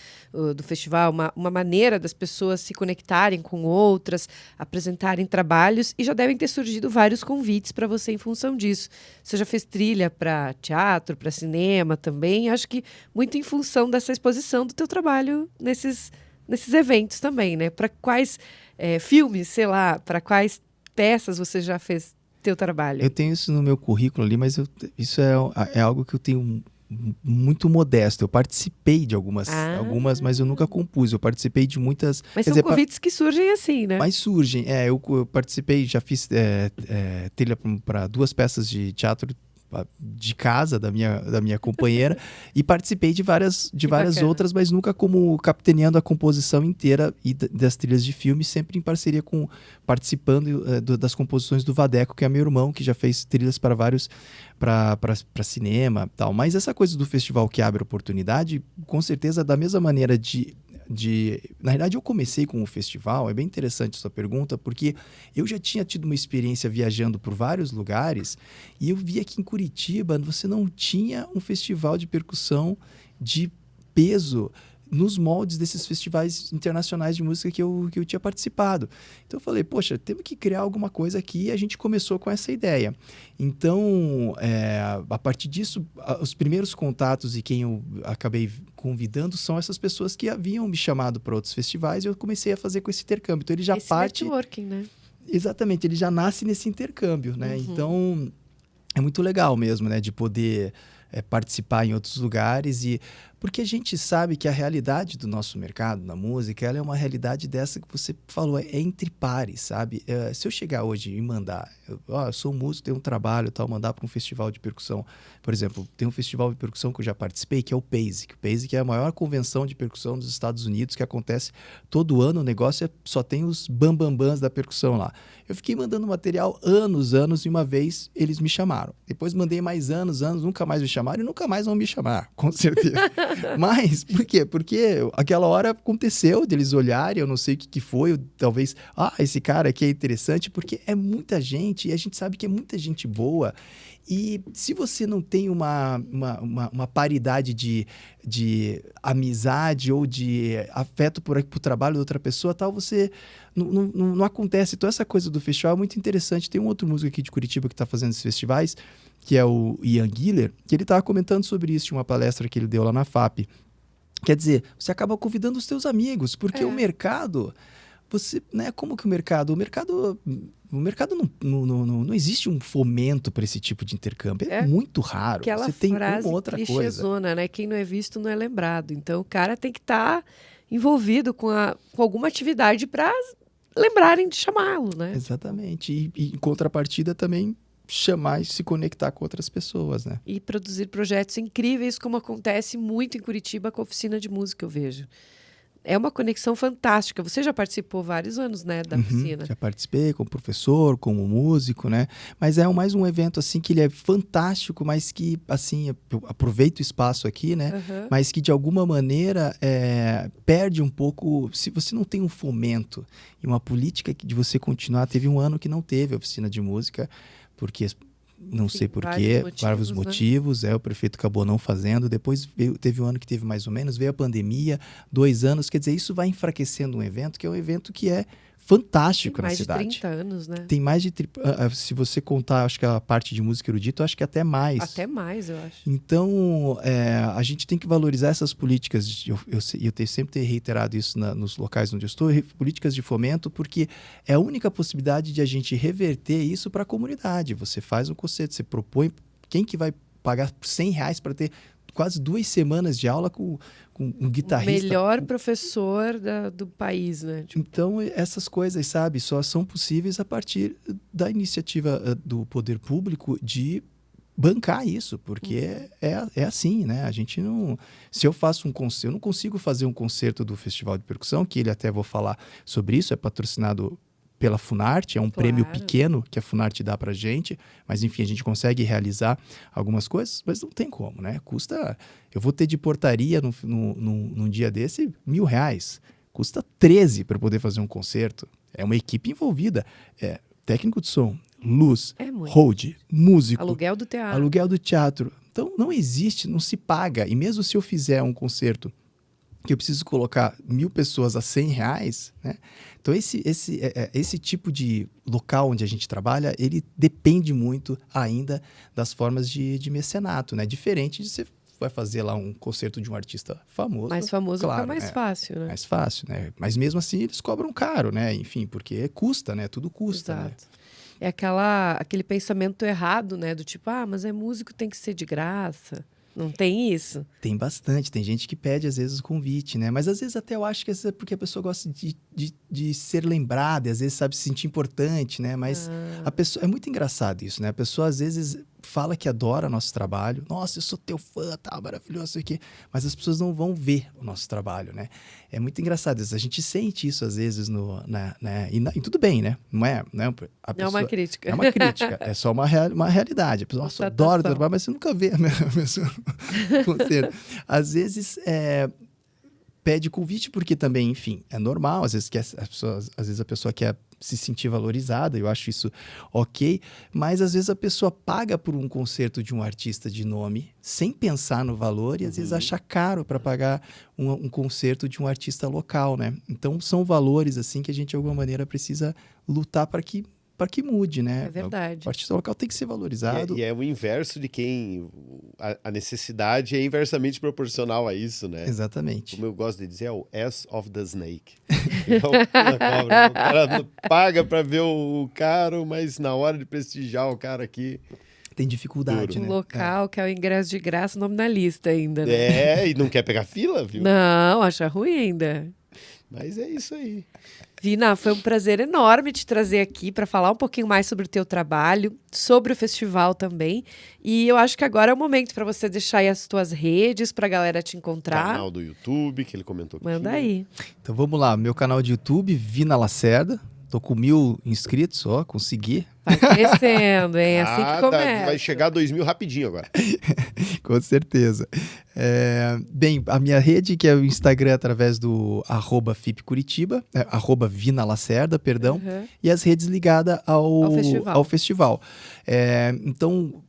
Do festival, uma maneira das pessoas se conectarem com outras, apresentarem trabalhos, e já devem ter surgido vários convites para você em função disso. Você já fez trilha para teatro, para cinema também. Acho que muito em função dessa exposição do teu trabalho nesses eventos também, né? Para quais filmes, sei lá, para quais peças você já fez teu trabalho? Eu tenho isso no meu currículo ali, mas isso é algo que eu tenho muito modesto. Eu participei de algumas, mas eu nunca compus. Eu participei de muitas... Mas são convites que surgem assim, né? Mas surgem. Eu participei, já fiz trilha para 2 peças de teatro de casa da minha companheira e participei de várias outras, mas nunca como capitaneando a composição inteira e das trilhas de filme, sempre em parceria participando das composições do Vadeco, que é meu irmão, que já fez trilhas para vários para cinema, tal. Mas essa coisa do festival que abre oportunidade, com certeza, da mesma maneira na verdade, eu comecei com o festival, é bem interessante essa pergunta, porque eu já tinha tido uma experiência viajando por vários lugares e eu vi aqui em Curitiba, você não tinha um festival de percussão de peso nos moldes desses festivais internacionais de música que eu tinha participado. Então eu falei, poxa, temos que criar alguma coisa aqui, e a gente começou com essa ideia. Então, a partir disso, os primeiros contatos e quem eu acabei convidando são essas pessoas que haviam me chamado para outros festivais e eu comecei a fazer com esse intercâmbio. Então ele já parte... networking, né? Exatamente, ele já nasce nesse intercâmbio, né? Uhum. Então, é muito legal mesmo, né? De poder participar em outros lugares porque a gente sabe que a realidade do nosso mercado, da música, ela é uma realidade dessa que você falou, é entre pares, sabe? Se eu chegar hoje e mandar, eu sou um músico, tenho um trabalho, tal, mandar para um festival de percussão, por exemplo, tem um festival de percussão que eu já participei, que é o PASIC. O PASIC é a maior convenção de percussão dos Estados Unidos, que acontece todo ano, o negócio só tem os bambambãs da percussão lá. Eu fiquei mandando material anos, e uma vez eles me chamaram. Depois mandei mais anos, nunca mais me chamaram e nunca mais vão me chamar, com certeza. Mas, por quê? Porque aquela hora aconteceu deles olharem, eu não sei o que foi, talvez, esse cara aqui é interessante, porque é muita gente, e a gente sabe que é muita gente boa, e se você não tem uma paridade de amizade ou de afeto por trabalho de outra pessoa, tal, você não acontece. Então, essa coisa do festival é muito interessante. Tem um outro músico aqui de Curitiba que está fazendo esses festivais, que é o Ian Giller, que ele estava comentando sobre isso em uma palestra que ele deu lá na FAP. Quer dizer, você acaba convidando os teus amigos, porque o mercado... como que o mercado não existe um fomento para esse tipo de intercâmbio. É muito raro. Aquela você tem frase uma outra clichêzona, né? Quem não é visto não é lembrado. Então, o cara tem que estar envolvido com alguma atividade para lembrarem de chamá-lo, né? Exatamente. E em contrapartida também chamar e se conectar com outras pessoas, né? E produzir projetos incríveis, como acontece muito em Curitiba com a oficina de música, eu vejo. É uma conexão fantástica. Você já participou vários anos, né, da oficina? Já participei como professor, como músico, né? Mas é mais um evento, assim, que ele é fantástico, mas que, assim, eu aproveito o espaço aqui, né? Mas que, de alguma maneira, perde um pouco... Se você não tem um fomento e uma política de você continuar... Teve um ano que não teve a oficina de música, porque... Não sei porquê, vários motivos, o prefeito acabou não fazendo, depois teve um ano que teve mais ou menos, veio a pandemia, 2 anos, quer dizer, isso vai enfraquecendo um evento, que é um evento que é fantástico na cidade. Tem mais de 30 anos, né? Tem mais de... Se você contar, acho que a parte de música erudita, acho que até mais. Até mais, eu acho. Então, a gente tem que valorizar essas políticas, eu sempre tenho reiterado isso nos locais onde eu estou, políticas de fomento, porque é a única possibilidade de a gente reverter isso para a comunidade. Você faz um conceito, você propõe, quem que vai pagar R$100 para ter quase 2 semanas de aula com um guitarrista. O melhor professor do país, né? Então, essas coisas, sabe, só são possíveis a partir da iniciativa do poder público de bancar isso, porque é assim, né? A gente não... Se eu faço um concerto... Eu não consigo fazer um concerto do Festival de Percussão, que ele até vou falar sobre isso, é patrocinado pela Funarte, é um prêmio pequeno que a Funarte dá pra gente, mas enfim, a gente consegue realizar algumas coisas, mas não tem como, né? Custa... Eu vou ter de portaria num dia desse R$1.000. Custa 13 para poder fazer um concerto. É uma equipe envolvida. Técnico de som, luz, hold, músico. Aluguel do teatro. Aluguel do teatro. Então, não existe, não se paga. E mesmo se eu fizer um concerto que eu preciso colocar 1.000 pessoas a R$100, né? Então, esse tipo de local onde a gente trabalha, ele depende muito ainda das formas de mecenato, né? Diferente de você vai fazer lá um concerto de um artista famoso. Mais famoso, claro, fica mais fácil, né? Mais fácil, né? Mas mesmo assim, eles cobram caro, né? Enfim, porque custa, né? Tudo custa, Exato. Né? É aquele pensamento errado, né? Do tipo, mas é músico, tem que ser de graça. Não tem isso? Tem bastante. Tem gente que pede, às vezes, o convite, né? Mas, às vezes, até eu acho que é porque a pessoa gosta de ser lembrada, e, às vezes, sabe se sentir importante, né? Mas a pessoa... É muito engraçado isso, né? A pessoa, às vezes, fala que adora nosso trabalho. Nossa, eu sou teu fã, tá maravilhoso, isso aqui. Mas as pessoas não vão ver o nosso trabalho, né? É muito engraçado isso. A gente sente isso, às vezes, e tudo bem, né? Não é a pessoa, é uma crítica. É uma crítica. É só uma realidade. A pessoa, nossa, eu adoro o teu trabalho, mas você nunca vê a pessoa concerto. Às vezes, pede convite porque também, enfim, é normal. Às vezes a pessoa quer se sentir valorizada, eu acho isso ok, mas às vezes a pessoa paga por um concerto de um artista de nome sem pensar no valor e às vezes acha caro para pagar um concerto de um artista local, né? Então são valores assim que a gente de alguma maneira precisa lutar para que mude, né? É verdade. O artista local tem que ser valorizado. E é o inverso de quem... A necessidade é inversamente proporcional a isso, né? Exatamente. Como eu gosto de dizer, é o ass of the snake. Então, o cara paga pra ver o cara, mas na hora de prestigiar o cara aqui... Tem dificuldade, Um né? local que é o ingresso de graça, o nome na lista ainda, né? E não quer pegar fila, viu? Não, acha ruim ainda. Mas é isso aí. Vina, foi um prazer enorme te trazer aqui para falar um pouquinho mais sobre o teu trabalho, sobre o festival também. E eu acho que agora é o momento para você deixar aí as tuas redes para a galera te encontrar. Canal do YouTube, que ele comentou aqui. Manda aí. Então vamos lá, meu canal de YouTube, Vina Lacerda. Tô com 1.000 inscritos, consegui. Vai crescendo, hein? É assim que começa. Vai chegar a 2.000 rapidinho agora. Com certeza. Bem, a minha rede, que é o Instagram, através do @FIPCuritiba, @Vina Lacerda, perdão, e as redes ligadas ao festival. Então,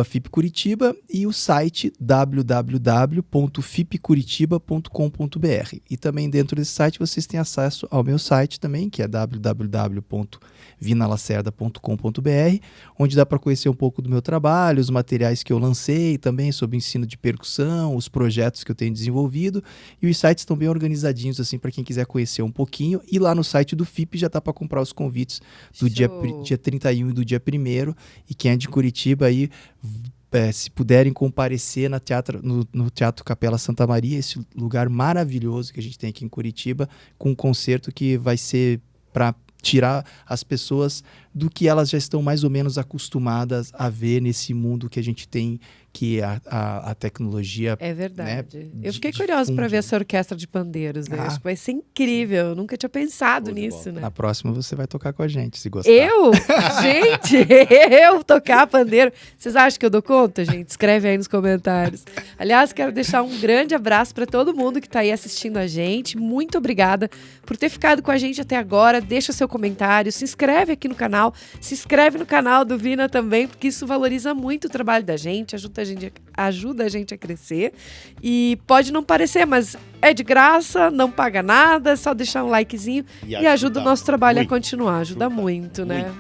@FIPCuritiba e o site www.fipcuritiba.com.br. E também dentro desse site vocês têm acesso ao meu site também, que é www.vinalacerda.com.br, onde dá para conhecer um pouco do meu trabalho, os materiais que eu lancei também sobre ensino de percussão, os projetos que eu tenho desenvolvido, e os sites estão bem organizadinhos assim para quem quiser conhecer um pouquinho. E lá no site do FIP já tá para comprar os convites do dia 31 e do dia 1º, e quem é de Curitiba aí, se puderem comparecer no Teatro Capela Santa Maria, esse lugar maravilhoso que a gente tem aqui em Curitiba, com um concerto que vai ser para tirar as pessoas do que elas já estão mais ou menos acostumadas a ver nesse mundo que a gente tem, que a tecnologia... É verdade. Né, eu fiquei curiosa para ver essa orquestra de pandeiros, né? Acho que vai ser incrível. Eu nunca tinha pensado nisso, né? Na próxima você vai tocar com a gente, se gostar. Eu? Gente, eu tocar pandeiro. Vocês acham que eu dou conta, gente? Escreve aí nos comentários. Aliás, quero deixar um grande abraço para todo mundo que está aí assistindo a gente. Muito obrigada por ter ficado com a gente até agora. Deixa seu comentário, se inscreve aqui no canal, se inscreve no canal do Vina também, porque isso valoriza muito o trabalho da gente, ajuda a gente a crescer. E pode não parecer, mas é de graça, não paga nada, é só deixar um likezinho e ajuda o nosso trabalho a continuar. Ajuda muito, né?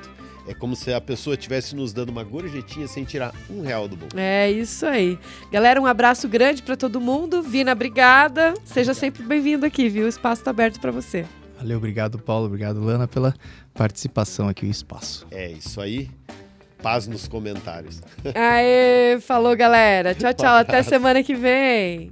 É como se a pessoa estivesse nos dando uma gorjetinha sem tirar R$1 do bolso. É isso aí. Galera, um abraço grande para todo mundo. Vina, obrigada. Seja sempre bem-vindo aqui, viu? O espaço está aberto para você. Valeu, obrigado, Paulo. Obrigado, Lana, pela participação aqui no espaço. É isso aí. Paz nos comentários. Aê, falou, galera. Tchau, tchau. Até semana que vem.